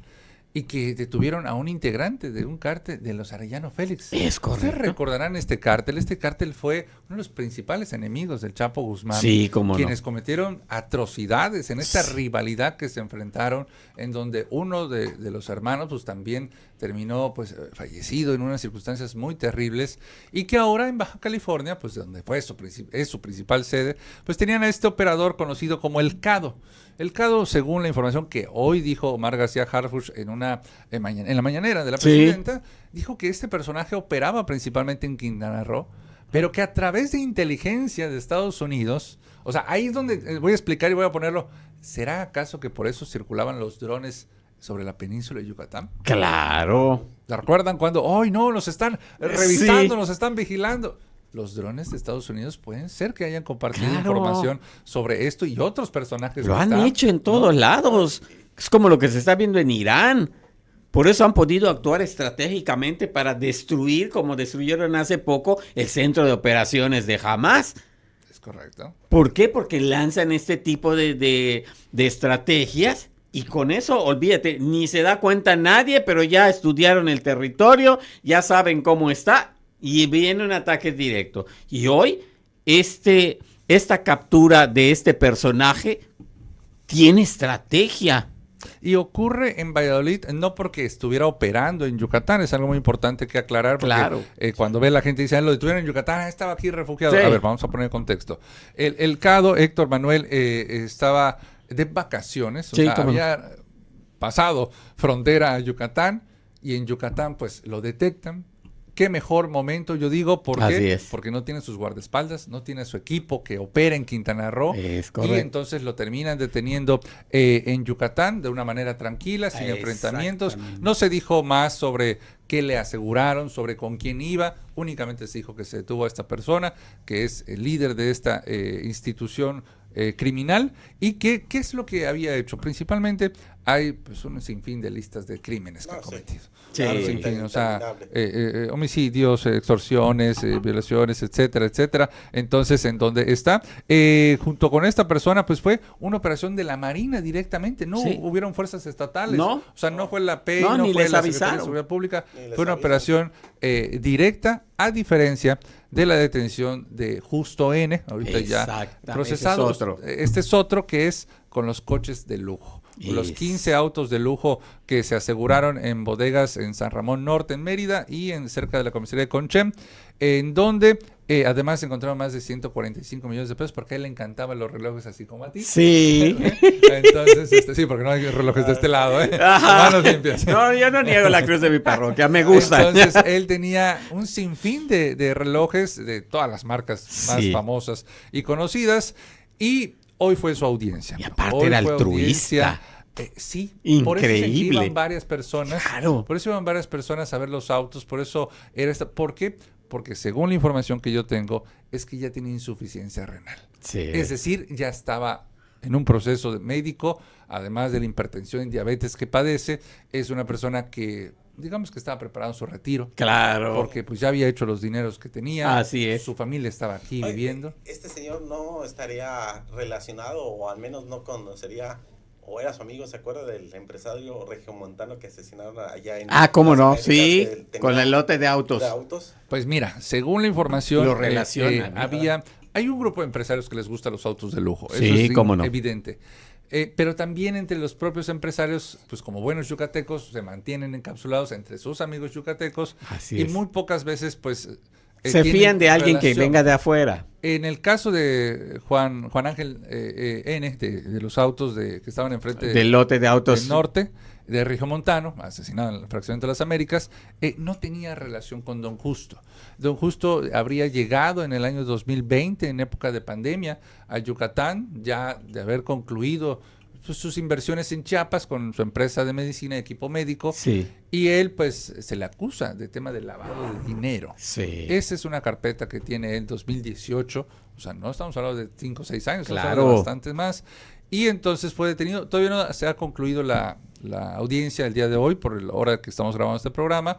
y que detuvieron a un integrante de un cártel de los Arellano Félix. Es correcto. Ustedes recordarán este cártel. Este cártel fue uno de los principales enemigos del Chapo Guzmán. Sí, cómo quienes cometieron atrocidades en esta rivalidad que se enfrentaron, en donde uno de los hermanos pues también terminó pues fallecido en unas circunstancias muy terribles, y que ahora en Baja California, pues donde fue es su principal sede, pues tenían a este operador conocido como el Cado. El Cado, según la información que hoy dijo Omar García Harfuch en la mañanera de la presidenta, dijo que este personaje operaba principalmente en Quintana Roo, pero que a través de inteligencia de Estados Unidos, o sea, ahí es donde voy a explicar y voy a ponerlo, ¿será acaso que por eso circulaban los drones sobre la península de Yucatán? Claro. ¿La recuerdan cuando, hoy no, nos están revisando, nos están vigilando? Los drones de Estados Unidos pueden ser que hayan compartido información sobre esto y otros personajes. Lo han hecho en todos lados. Es como lo que se está viendo en Irán. Por eso han podido actuar estratégicamente para destruir, como destruyeron hace poco, el centro de operaciones de Hamás. Es correcto. ¿Por qué? Porque lanzan este tipo de estrategias y con eso, olvídate, ni se da cuenta nadie, pero ya estudiaron el territorio, ya saben cómo está. Y viene un ataque directo. Y hoy, esta captura de este personaje tiene estrategia. Y ocurre en Valladolid, no porque estuviera operando en Yucatán, es algo muy importante que aclarar, porque claro. Cuando ve la gente dice, lo detuvieron en Yucatán, estaba aquí refugiado. Sí. A ver, vamos a poner contexto. El Cado, Héctor Manuel, estaba de vacaciones, o sea, había pasado frontera a Yucatán, y en Yucatán pues lo detectan. Qué mejor momento, yo digo, ¿por qué? Porque no tiene sus guardaespaldas, no tiene su equipo que opera en Quintana Roo, y entonces lo terminan deteniendo en Yucatán de una manera tranquila, sin enfrentamientos. No se dijo más sobre qué le aseguraron, sobre con quién iba, únicamente se dijo que se detuvo a esta persona, que es el líder de esta institución criminal, y qué es lo que había hecho. Principalmente hay pues un sinfín de listas de crímenes que ha cometido. Sí, o sea, homicidios, extorsiones, violaciones, etcétera, etcétera. Entonces, en donde está, junto con esta persona, pues fue una operación de la Marina directamente, no hubieron fuerzas estatales, ¿no? O sea, no fue la PEI, no ni fue les la avisaron. Secretaría de Seguridad Pública, fue una operación directa, a diferencia de la detención de Justo N, ahorita ya procesado. Este es otro que es con los coches de lujo. Los 15 autos de lujo que se aseguraron en bodegas en San Ramón Norte, en Mérida, y cerca de la comisaría de Conchem, en donde Además encontraron más de 145 millones de pesos porque a él le encantaban los relojes así como a ti. Sí. Entonces, sí, porque no hay relojes de este lado, manos limpias. No, yo no niego la cruz de mi parroquia, me gusta. Entonces, él tenía un sinfín de relojes de todas las marcas más famosas y conocidas, y hoy fue su audiencia. Y aparte era altruista. Sí, increíble. Por eso iban varias personas. Claro. Por eso iban varias personas a ver los autos, por eso era esta. ¿Por qué? Porque según la información que yo tengo, es que ya tenía insuficiencia renal. Sí. Es decir, ya estaba en un proceso médico, además de la hipertensión y diabetes que padece. Es una persona que, digamos que estaba preparando su retiro. Claro. Porque pues ya había hecho los dineros que tenía. Así es. Su familia estaba aquí viviendo. Este señor no estaría relacionado, o al menos no conocería, o era su amigo, ¿se acuerda del empresario regiomontano que asesinaron allá en... ¿Cómo no? Sí, con el lote de autos. Pues mira, según la información, lo relaciona. Hay un grupo de empresarios que les gustan los autos de lujo. Sí, eso cómo no. Evidente. Pero también entre los propios empresarios, pues como buenos yucatecos, se mantienen encapsulados entre sus amigos yucatecos. Así y es. Muy pocas veces, pues... se fían de alguien que venga de afuera. En el caso de Juan Ángel N., de los autos que estaban enfrente del lote de autos del norte, de Regiomontano, asesinado en el fraccionamiento de las Américas, no tenía relación con Don Justo. Don Justo habría llegado en el año 2020, en época de pandemia, a Yucatán, ya de haber concluido sus inversiones en Chiapas con su empresa de medicina, equipo médico, y él pues se le acusa de tema de lavado de dinero. Esa es una carpeta que tiene él 2018, o sea, no estamos hablando de 5 o 6 años, estamos hablando de bastantes más, y entonces fue detenido. Todavía no se ha concluido la audiencia el día de hoy, por la hora que estamos grabando este programa,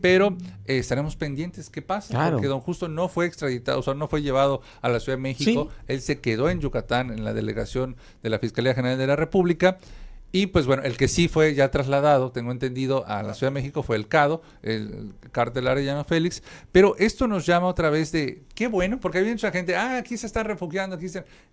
pero estaremos pendientes qué pasa, porque Don Justo no fue extraditado, o sea, no fue llevado a la Ciudad de México, él se quedó en Yucatán, en la delegación de la Fiscalía General de la República, y pues bueno, el que sí fue ya trasladado, tengo entendido, a la Ciudad de México fue el CADO, el Cártel Arellano Félix, pero esto nos llama otra vez de, qué bueno, porque hay mucha gente, aquí se están refugiando,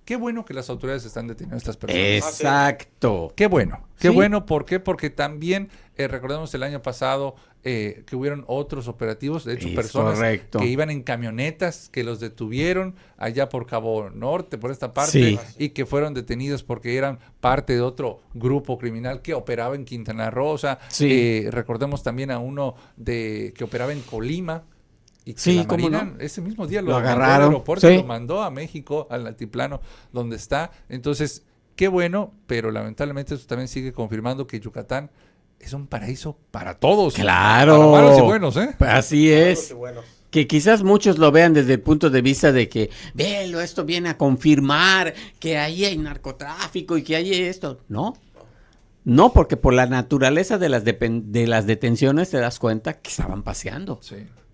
qué bueno que las autoridades están deteniendo a estas personas. Exacto. Qué bueno, bueno, ¿por qué? Porque también, recordemos el año pasado, que hubieron otros operativos, de hecho personas que iban en camionetas, que los detuvieron allá por Cabo Norte, por esta parte, y que fueron detenidos porque eran parte de otro grupo criminal que operaba en Quintana Roo. O sea, recordemos también a uno que operaba en Colima, y que la Marina ese mismo día lo agarraron al aeropuerto, lo mandó a México, al altiplano donde está. Entonces, qué bueno, pero lamentablemente eso también sigue confirmando que Yucatán es un paraíso para todos. Claro. Para malos y buenos, ¿eh? Así es. Que quizás muchos lo vean desde el punto de vista de que, velo, esto viene a confirmar que ahí hay narcotráfico y que hay esto. No, porque por la naturaleza de las detenciones te das cuenta que estaban paseando.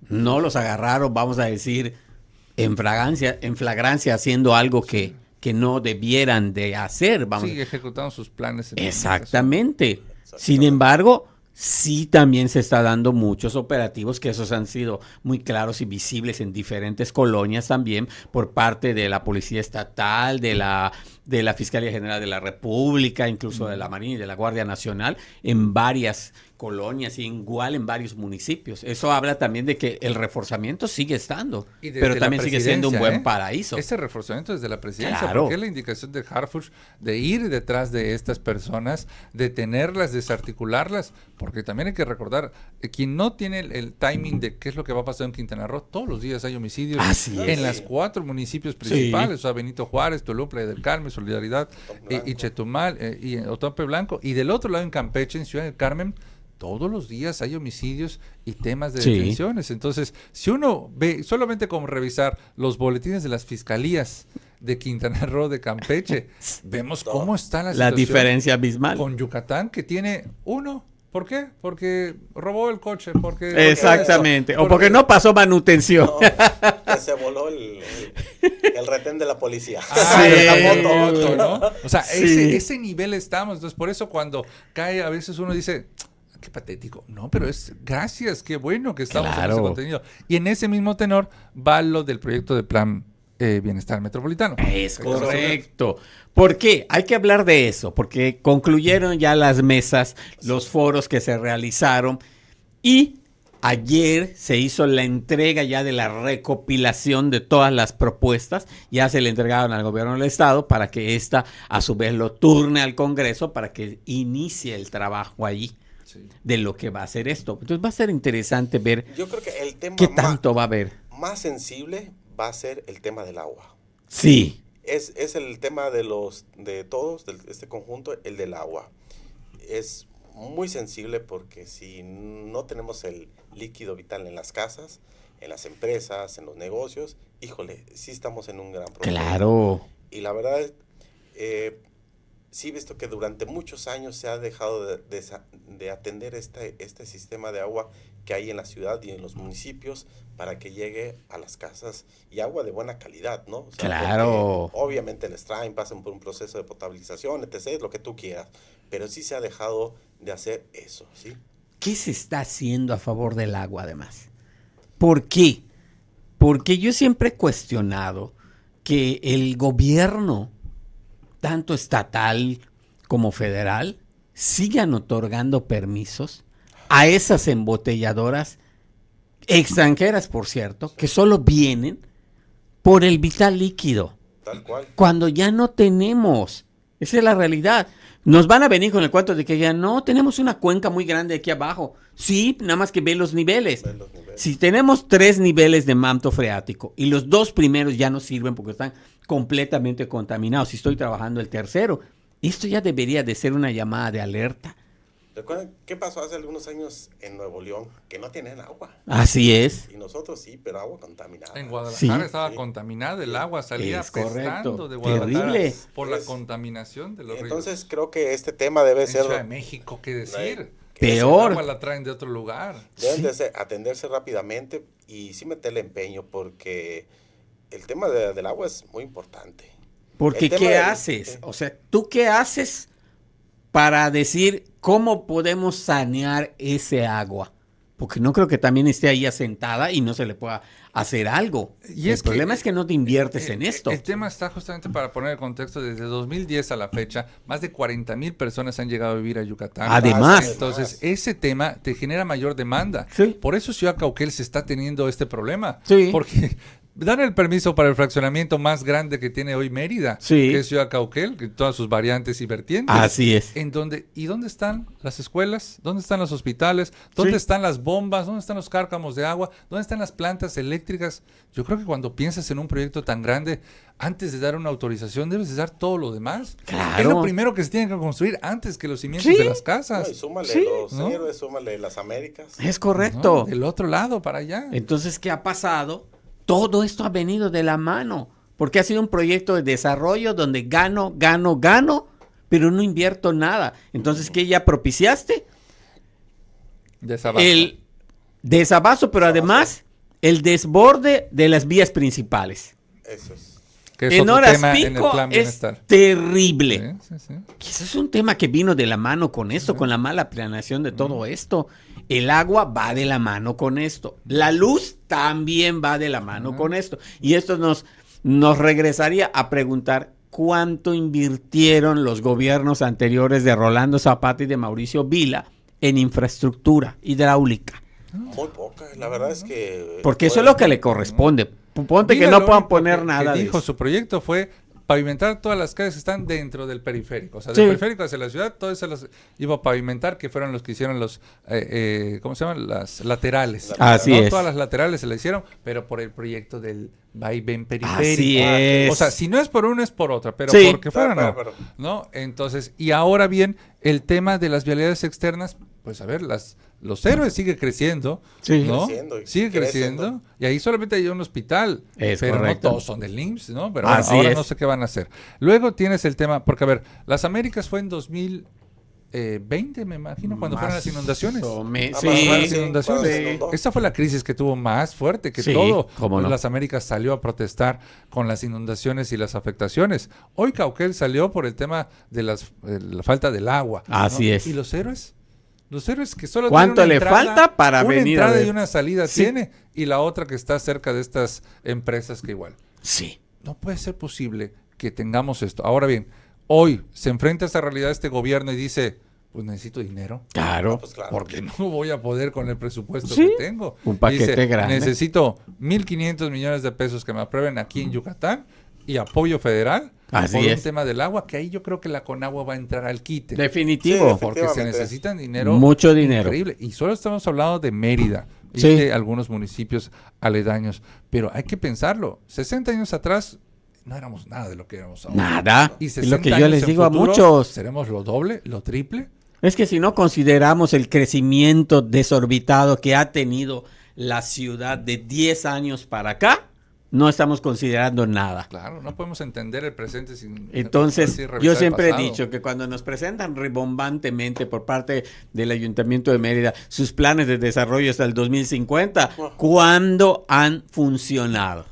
No los agarraron, vamos a decir, en flagrancia haciendo algo que no debieran de hacer. Ejecutando sus planes. Exactamente. Sin embargo, sí también se está dando muchos operativos, que esos han sido muy claros y visibles en diferentes colonias también, por parte de la Policía Estatal, de la Fiscalía General de la República, incluso de la Marina y de la Guardia Nacional, en varias colonias y igual en varios municipios. Eso habla también de que el reforzamiento sigue estando, pero también sigue siendo un buen paraíso. Ese reforzamiento desde la presidencia, porque es la indicación de Harfuch de ir detrás de estas personas, detenerlas, desarticularlas, porque también hay que recordar, quien no tiene el timing de qué es lo que va a pasar en Quintana Roo, todos los días hay homicidios en las 4 municipios principales, o sea, Benito Juárez, Tulum, Playa del Carmen, Solidaridad y Chetumal y Otompe Blanco, y del otro lado en Campeche, en Ciudad del Carmen, todos los días hay homicidios y temas de detenciones. Entonces, si uno ve solamente como revisar los boletines de las fiscalías de Quintana Roo, de Campeche, vemos cómo está la situación. La diferencia abismal. Con Yucatán, que tiene uno. ¿Por qué? Porque robó el coche. Exactamente. O porque no pasó manutención. Que se voló el retén de la policía. ¿no? O sea, ese nivel estamos. Entonces, por eso cuando cae, a veces uno dice, qué patético. No, pero es gracias, qué bueno que estamos en ese contenido. Y en ese mismo tenor va lo del proyecto de Plan Bienestar Metropolitano. Es correcto. ¿Por qué? Hay que hablar de eso, porque concluyeron ya las mesas, los foros que se realizaron, y Ayer se hizo la entrega ya de la recopilación de todas las propuestas, ya se le entregaron al gobierno del estado para que ésta a su vez lo turne al Congreso para que inicie el trabajo allí de lo que va a ser esto. Entonces va a ser interesante ver. Yo creo que el tema qué tanto va a haber. Más sensible va a ser el tema del agua. Sí. Es el tema de todos, de este conjunto, el del agua. Es muy sensible porque si no tenemos el líquido vital en las casas, en las empresas, en los negocios, híjole, sí estamos en un gran problema. Claro. Y la verdad, sí he visto que durante muchos años se ha dejado de atender este sistema de agua que hay en la ciudad y en los municipios para que llegue a las casas y agua de buena calidad, ¿no? O sea, claro. Obviamente les traen, pasan por un proceso de potabilización, etc., lo que tú quieras, pero sí se ha dejado de hacer eso, ¿sí? ¿Qué se está haciendo a favor del agua además? ¿Por qué? Porque yo siempre he cuestionado que el gobierno, tanto estatal como federal, sigan otorgando permisos a esas embotelladoras extranjeras, por cierto, que solo vienen por el vital líquido. Tal cual. Cuando ya no tenemos. Esa es la realidad. Nos van a venir con el cuento de que ya no, tenemos una cuenca muy grande aquí abajo. Sí, nada más que ve los niveles. Si tenemos 3 niveles de manto freático y los 2 primeros ya no sirven porque están completamente contaminados, si estoy trabajando el tercero, esto ya debería de ser una llamada de alerta. ¿Recuerdan qué pasó hace algunos años en Nuevo León? Que no tienen agua. Así es. Y nosotros sí, pero agua contaminada. En Guadalajara sí, estaba contaminada, el agua salía apestando de Guadalajara. Terrible. Por la contaminación de los ríos. Entonces creo que este tema debe ser... Ciudad de México, ¿qué decir? Peor. El agua la traen de otro lugar. Deben de atenderse rápidamente y sí meterle empeño porque el tema del agua es muy importante. Porque ¿qué haces? O sea, ¿tú qué haces para decir cómo podemos sanear ese agua? Porque no creo que también esté ahí asentada y no se le pueda hacer algo. Y el problema es que no te inviertes en esto. El tema está justamente para poner el contexto, desde 2010 a la fecha, más de 40,000 personas han llegado a vivir a Yucatán. Además. Entonces, ese tema te genera mayor demanda. Sí. Por eso Ciudad Cauquel se está teniendo este problema. Sí. Porque dan el permiso para el fraccionamiento más grande que tiene hoy Mérida, que es Ciudad Cauquel, que todas sus variantes y vertientes. Así es. ¿Y dónde están las escuelas? ¿Dónde están los hospitales? ¿Dónde están las bombas? ¿Dónde están los cárcamos de agua? ¿Dónde están las plantas eléctricas? Yo creo que cuando piensas en un proyecto tan grande, antes de dar una autorización, debes de dar todo lo demás. Claro. Es lo primero que se tiene que construir antes que los cimientos de las casas. No, y súmale los héroes, súmale las Américas. Es correcto. Del otro lado, para allá. Entonces, ¿qué ha pasado? Todo esto ha venido de la mano, porque ha sido un proyecto de desarrollo donde gano, pero no invierto nada. Entonces, ¿qué ya propiciaste? Desabasto. El desabasto, pero además el desborde de las vías principales. Eso es. Que es en otro horas tema pico en el plan es bienestar. terrible. Sí. Eso es un tema que vino de la mano con esto, con la mala planeación de todo esto. El agua va de la mano con esto. La luz también va de la mano con esto. Y esto nos regresaría a preguntar cuánto invirtieron los gobiernos anteriores de Rolando Zapata y de Mauricio Vila en infraestructura hidráulica. Muy poca, la verdad es que... Porque eso es lo que le corresponde. Ponte Vila que no lo puedan único poner que nada de dijo eso. su proyecto fue pavimentar todas las calles que están dentro del periférico. O sea, del periférico hacia la ciudad, todo eso los iba a pavimentar, que fueron los que hicieron los, ¿cómo se llaman? Las laterales. Así ¿no? es. Todas las laterales se le hicieron, pero por el proyecto del vaivén periférico. Así es. O sea, si no es por uno, es por otra, pero porque fuera no. Entonces, y ahora bien, el tema de las vialidades externas, pues a ver, los héroes sigue creciendo, ¿no? Sigue creciendo. Y ahí solamente hay un hospital, pero correcto. No todos son del IMSS, ¿no? Pero bueno, ahora no sé qué van a hacer. Luego tienes el tema, porque a ver, las Américas fue en 2020, me imagino, cuando fueron las inundaciones. Esta fue la crisis que tuvo más fuerte que todo. No. Las Américas salió a protestar con las inundaciones y las afectaciones. Hoy Cauquel salió por el tema de la falta del agua. Así es. ¿Y los héroes? Los héroes que solo ¿cuánto tienen le falta para una venir entrada a ver? Y una salida tiene, y la otra que está cerca de estas empresas que igual. Sí. No puede ser posible que tengamos esto. Ahora bien, hoy se enfrenta a esta realidad este gobierno y dice, pues necesito dinero. Claro. Pues claro. Porque no voy a poder con el presupuesto Sí, que tengo. un paquete grande. Necesito 1.500 millones de pesos que me aprueben aquí en Yucatán y apoyo federal Así por es. un tema del agua, que ahí yo creo que la Conagua va a entrar al quite. Definitivo. Sí, Porque se efectivamente. necesitan dinero. Mucho dinero. Increíble. Y solo estamos hablando de Mérida y Sí. de algunos municipios aledaños. Pero hay que pensarlo. 60 años atrás no éramos nada de lo que éramos ahora. Nada. Y Es 60 lo que yo años les en digo a futuro, muchos. ¿seremos lo doble, lo triple? Es que si no consideramos el crecimiento desorbitado que ha tenido la ciudad de 10 años para acá, no estamos considerando nada. Claro, no podemos entender el presente sin Entonces, así revisar yo el siempre he pasado. dicho que cuando nos presentan rebombantemente por parte del Ayuntamiento de Mérida sus planes de desarrollo hasta el 2050, ¿cuándo han funcionado?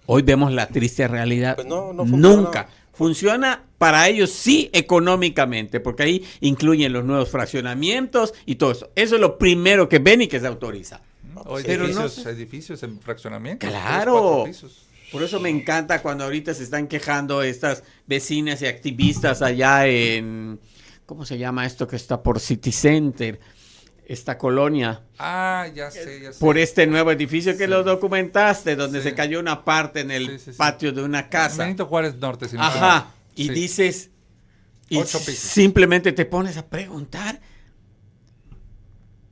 Hoy vemos la triste realidad. Pues no funciona. Nunca. Funciona para ellos sí económicamente, porque ahí incluyen los nuevos fraccionamientos y todo eso. Eso es lo primero que ven y que se autoriza. Hoy Pero no edificios, sé. edificios en fraccionamiento. Claro. 3, 4 pisos. Por eso me encanta cuando ahorita se están quejando estas vecinas y activistas allá en, ¿cómo se llama esto que está por City Center? Esta colonia, Ah, ya sé. por este nuevo edificio que Sí. lo documentaste, donde Sí. se cayó una parte en el Sí. patio de una casa. Benito Juárez Norte. si no estoy mal. Ajá, y Sí. dices, y 8 pisos. simplemente te pones a preguntar.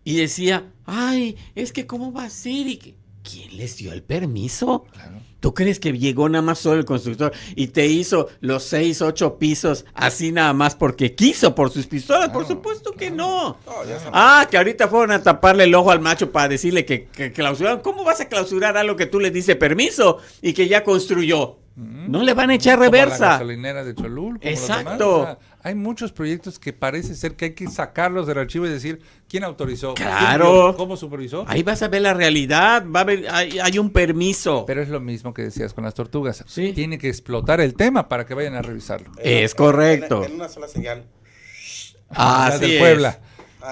Y decía, ay, es que ¿cómo va a ser? ¿Y que, quién les dio el permiso? Claro. ¿Tú crees que llegó nada más solo el constructor y te hizo los 6, 8 pisos así nada más porque quiso por sus pistolas? Por Claro, supuesto que no. No, ya Ah, que ahorita fueron a taparle el ojo al macho para decirle que clausuraron. ¿Cómo vas a clausurar algo que tú le diste permiso y que ya construyó? No le van a echar Como la reversa. gasolinera de Cholul. como los Exacto. demás. O sea, hay muchos proyectos que parece ser que hay que sacarlos del archivo y decir quién autorizó, quién Claro. dio, cómo supervisó. Ahí vas a ver la realidad. Va a haber, hay un permiso. Pero es lo mismo que decías con las tortugas. Sí. Tiene que explotar el tema para que vayan a revisarlo. Es correcto. En una sola señal. Ah, Las del Puebla.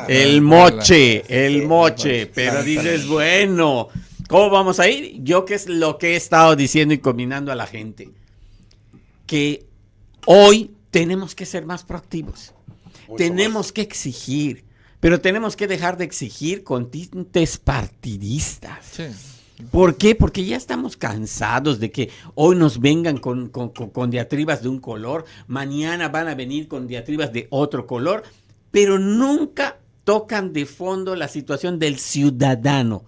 El Puebla. moche, el Sí, moche. el moche. Pero dices, bueno, ¿cómo vamos a ir? Yo que es lo que he estado diciendo y combinando a la gente. Que hoy tenemos que ser más proactivos. Mucho Tenemos más. que exigir. Pero tenemos que dejar de exigir con tintes partidistas. Sí. ¿Por qué? Porque ya estamos cansados de que hoy nos vengan con diatribas de un color, mañana van a venir con diatribas de otro color, pero nunca tocan de fondo la situación del ciudadano.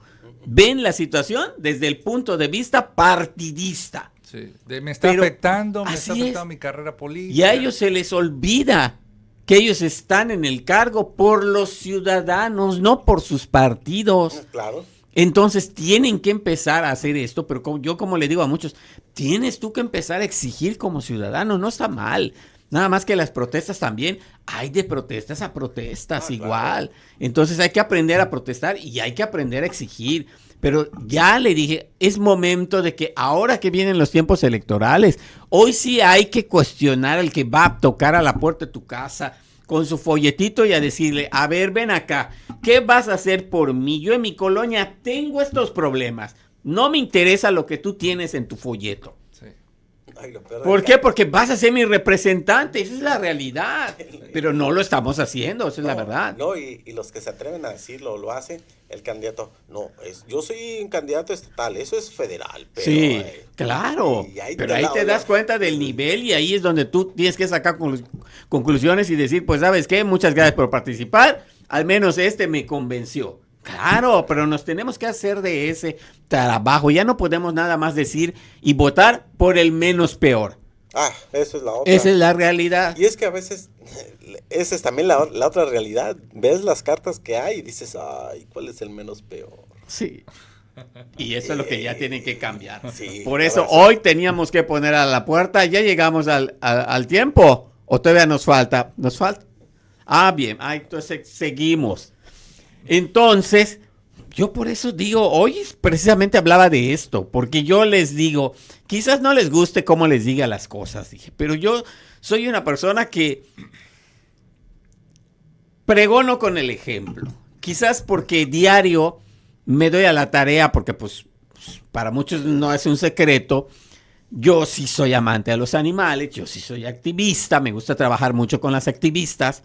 Ven la situación desde el punto de vista partidista. Sí. Me está Pero afectando, me así está afectando es. mi carrera política. Y a ellos se les olvida que ellos están en el cargo por los ciudadanos, no por sus partidos. Claro. Entonces tienen que empezar a hacer esto, pero como le digo a muchos, tienes tú que empezar a exigir como ciudadano, no está mal. Nada más que las protestas también, hay de protestas a protestas igual. Entonces hay que aprender a protestar y hay que aprender a exigir. Pero ya le dije, es momento de que ahora que vienen los tiempos electorales, hoy sí hay que cuestionar al que va a tocar a la puerta de tu casa con su folletito y a decirle, a ver, ven acá, ¿qué vas a hacer por mí? Yo en mi colonia tengo estos problemas. No me interesa lo que tú tienes en tu folleto. Sí. Ay, lo peor ¿Por del qué? caso- Porque vas a ser mi representante, esa es la realidad. Pero no lo estamos haciendo, esa es la No, verdad. No, y los que se atreven a decirlo, lo hacen, el candidato, no, yo soy un candidato estatal, eso es federal. Pero, Sí, claro, y ahí pero te ahí la- te das cuenta del nivel y ahí es donde tú tienes que sacar conclusiones y decir, pues ¿sabes qué? Muchas gracias por participar, al menos este me convenció. Claro, pero nos tenemos que hacer de ese trabajo, ya no podemos nada más decir y votar por el menos peor. Ah, eso es la otra. Esa es la realidad. Y es que a veces, esa es también la otra realidad. Ves las cartas que hay y dices, ay, ¿cuál es el menos peor? Sí. Y eso es lo que ya tiene que cambiar. Sí, Por la eso verdad, hoy teníamos que poner a la puerta, ya llegamos al tiempo, o todavía nos falta. ¿Nos falta? Ah, bien, entonces seguimos. Entonces, yo por eso digo, hoy precisamente hablaba de esto, porque yo les digo, quizás no les guste cómo les diga las cosas, dije, pero yo soy una persona que pregono con el ejemplo. Quizás porque diario me doy a la tarea, porque pues para muchos no es un secreto, yo sí soy amante de los animales, yo sí soy activista, me gusta trabajar mucho con las activistas.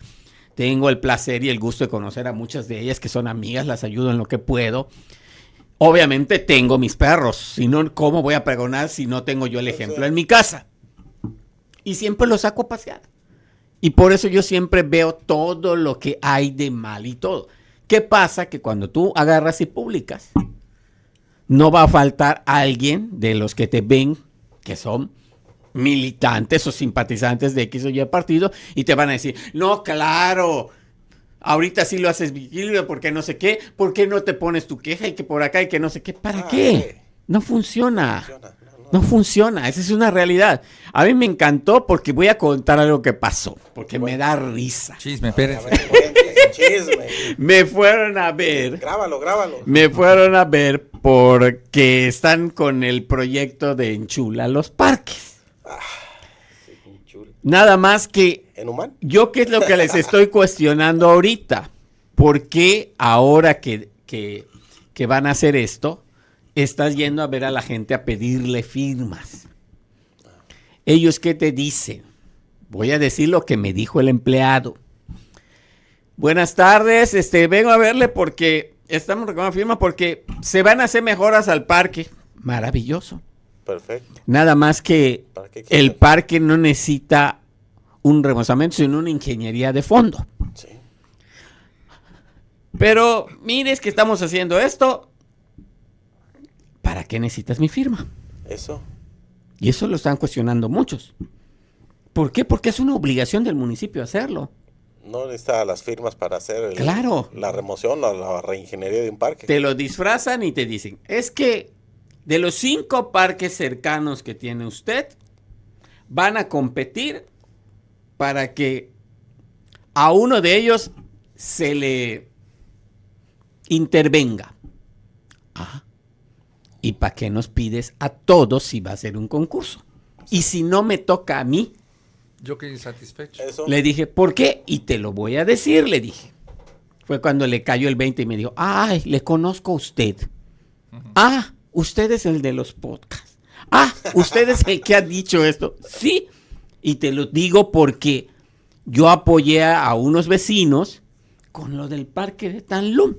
tengo el placer y el gusto de conocer a muchas de ellas que son amigas, las ayudo en lo que puedo. Obviamente tengo mis perros, si no, ¿cómo voy a pregonar si no tengo yo el ejemplo en mi casa? Y siempre los saco a pasear. Y por eso yo siempre veo todo lo que hay de mal y todo. ¿Qué pasa? Que cuando tú agarras y publicas, no va a faltar alguien de los que te ven, que son militantes o simpatizantes de X o Y partido, y te van a decir, no, claro, ahorita sí lo haces visible porque no sé qué, ¿por qué no te pones tu queja y que por acá y que no sé qué? ¿Para qué? No funciona. No funciona, esa es una realidad. A mí me encantó porque voy a contar algo que pasó, porque me da risa. Chisme, Pérez. Chisme. Me fueron a ver. Grábalo. Me fueron a ver porque están con el proyecto de Enchula los parques. Nada más que yo qué es lo que les estoy cuestionando ahorita. ¿Por qué ahora que van a hacer esto, estás yendo a ver a la gente a pedirle firmas? ¿Ellos qué te dicen? Voy a decir lo que me dijo el empleado. Buenas tardes, vengo a verle porque estamos reclamando firma porque se van a hacer mejoras al parque. Maravilloso. Perfecto. Nada más que el parque no necesita un remozamiento, sino una ingeniería de fondo. Sí. Pero mire, es que estamos haciendo esto. ¿Para qué necesitas mi firma? Eso. Y eso lo están cuestionando muchos. ¿Por qué? Porque es una obligación del municipio hacerlo. No necesita las firmas para hacer la remoción o la reingeniería de un parque. Te lo disfrazan y te dicen, es que de los 5 parques cercanos que tiene usted, van a competir para que a uno de ellos se le intervenga. Ah, ¿y para qué nos pides a todos si va a ser un concurso? Y si no me toca a mí. Yo quedé insatisfecho. Le dije, ¿por qué? Y te lo voy a decir, le dije. Fue cuando le cayó el 20 y me dijo, ay, le conozco a usted. Ah, usted es el de los podcasts. Ah, usted es el que ha dicho esto. Sí, y te lo digo porque yo apoyé a unos vecinos con lo del parque de Tanlum.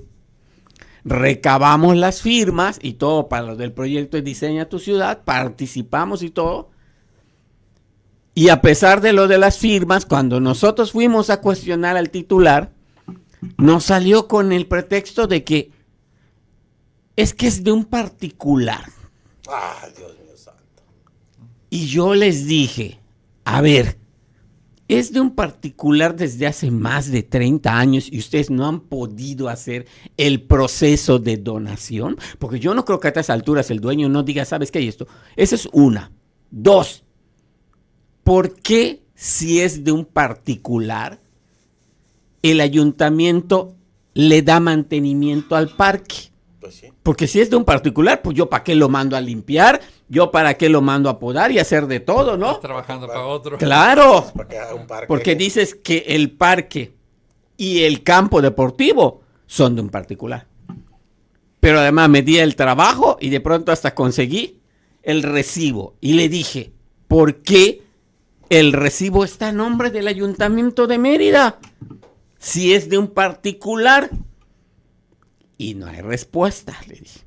Recabamos las firmas y todo para lo del proyecto de Diseña tu Ciudad, participamos y todo. Y a pesar de lo de las firmas, cuando nosotros fuimos a cuestionar al titular, nos salió con el pretexto de que es de un particular. Ah, Dios mío santo. Y yo les dije, a ver, es de un particular desde hace más de 30 años y ustedes no han podido hacer el proceso de donación, porque yo no creo que a estas alturas el dueño no diga, ¿sabes qué hay esto? Esa es una. 2, ¿por qué si es de un particular, el ayuntamiento le da mantenimiento al parque? Pues sí. Porque si es de un particular, pues yo para qué lo mando a limpiar, yo para qué lo mando a podar y hacer de todo, ¿no? Estás trabajando para otro. Claro, Para que haga un parque. porque dices que el parque y el campo deportivo son de un particular. Pero además me di el trabajo y de pronto hasta conseguí el recibo. Y le dije, ¿por qué el recibo está a nombre del Ayuntamiento de Mérida? Si es de un particular. Y no hay respuesta, le dije.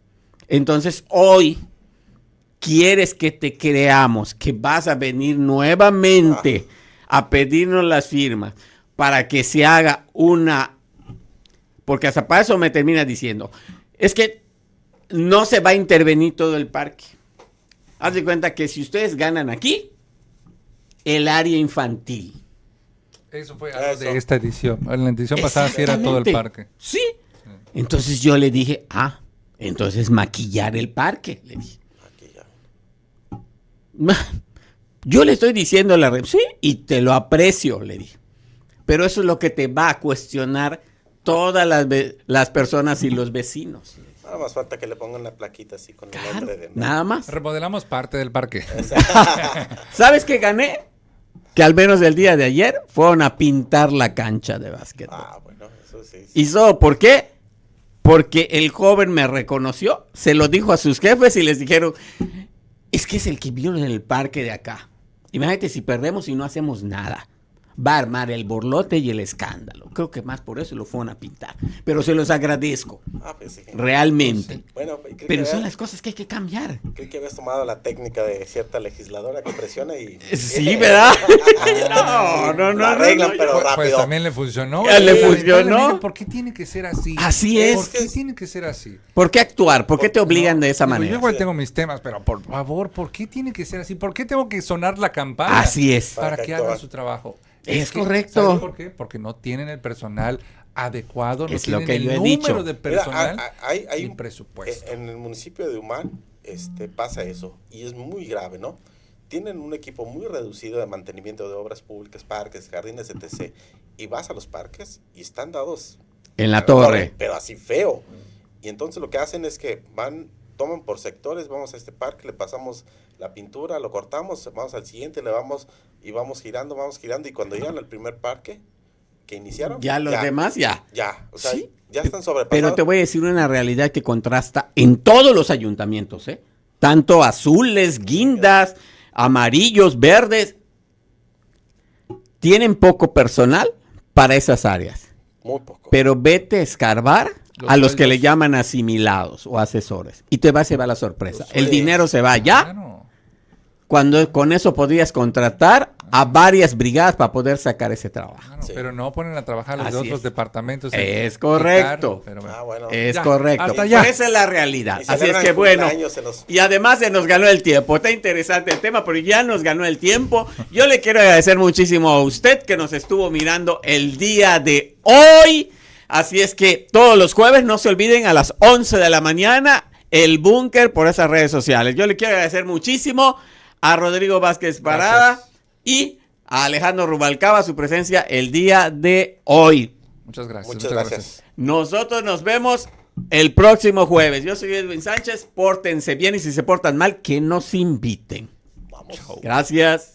Entonces, hoy, ¿quieres que te creamos que vas a venir nuevamente a pedirnos las firmas para que se haga una? Porque hasta para eso me termina diciendo, es que no se va a intervenir todo el parque. Haz de cuenta que si ustedes ganan aquí, el área infantil. Eso fue algo de esta edición. En la edición pasada sí era todo el parque. Sí. Entonces yo le dije, entonces maquillar el parque, le dije. Yo le estoy diciendo sí, y te lo aprecio, le dije. Pero eso es lo que te va a cuestionar todas las personas y los vecinos. Nada más falta que le pongan la plaquita así con el nombre de... Nada más. Remodelamos parte del parque. ¿Sabes qué gané? Que al menos el día de ayer fueron a pintar la cancha de básquetbol. Bueno, eso sí. ¿Y eso por qué? Porque el joven me reconoció, se lo dijo a sus jefes y les dijeron, es que es el que vio en el parque de acá. Imagínate si perdemos y no hacemos nada. va a armar el borlote y el escándalo. Creo que más por eso lo fueron a pintar. Pero se los agradezco. Pues sí. Realmente. Sí. Bueno, pero son las cosas que hay que cambiar. Creo que habías tomado la técnica de cierta legisladora que presiona y... Sí, ¿verdad? no. La arreglan, pero rápido. Pues también le funcionó. Le funcionó. ¿Por qué tiene que ser así? Así es. ¿Por qué tiene que ser así? ¿Por qué actuar? ¿Por qué te obligan de esa manera? Yo igual tengo mis temas, pero por favor, ¿por qué tiene que ser así? ¿Por qué tengo que sonar la campana? Así es. Para que hagan su trabajo. Es correcto. ¿Sabes por qué? Porque no tienen el personal adecuado, no es tienen lo que el yo he número dicho. de personal. Mira, hay un presupuesto. En el municipio de Humán pasa eso y es muy grave, ¿no? Tienen un equipo muy reducido de mantenimiento de obras públicas, parques, jardines, etc. Y vas a los parques y están dados en la torre, pero así feo. Y entonces lo que hacen es que toman por sectores, vamos a este parque, le pasamos la pintura, lo cortamos, vamos al siguiente, vamos girando, y cuando llegan al primer parque que iniciaron, ya los demás ya, o sea, ¿sí? Ya están sobrepasados. Pero te voy a decir una realidad que contrasta en todos los ayuntamientos, tanto azules, guindas, amarillos, verdes, tienen poco personal para esas áreas. Muy poco. Pero vete a escarbar a los que le llaman asimilados o asesores. Y te va a llevar la sorpresa. El dinero se va ya. Claro. Cuando con eso podrías contratar a varias brigadas para poder sacar ese trabajo. Claro, sí. Pero no ponen a trabajar los de otros departamentos. Es correcto. Bueno. Es correcto. Hasta ya. Esa es la realidad. Así es que bueno. Y además se nos ganó el tiempo. Está interesante el tema, pero ya nos ganó el tiempo. Yo le quiero agradecer muchísimo a usted que nos estuvo mirando el día de hoy. Así es que todos los jueves, no se olviden, a las 11 de la mañana, el búnker por esas redes sociales. Yo le quiero agradecer muchísimo a Rodrigo Vázquez Parada y a Alejandro Rubalcaba su presencia el día de hoy. Muchas gracias. Muchas gracias. Nosotros nos vemos el próximo jueves. Yo soy Edwin Sánchez. Pórtense bien y si se portan mal, que nos inviten. Vamos. Gracias.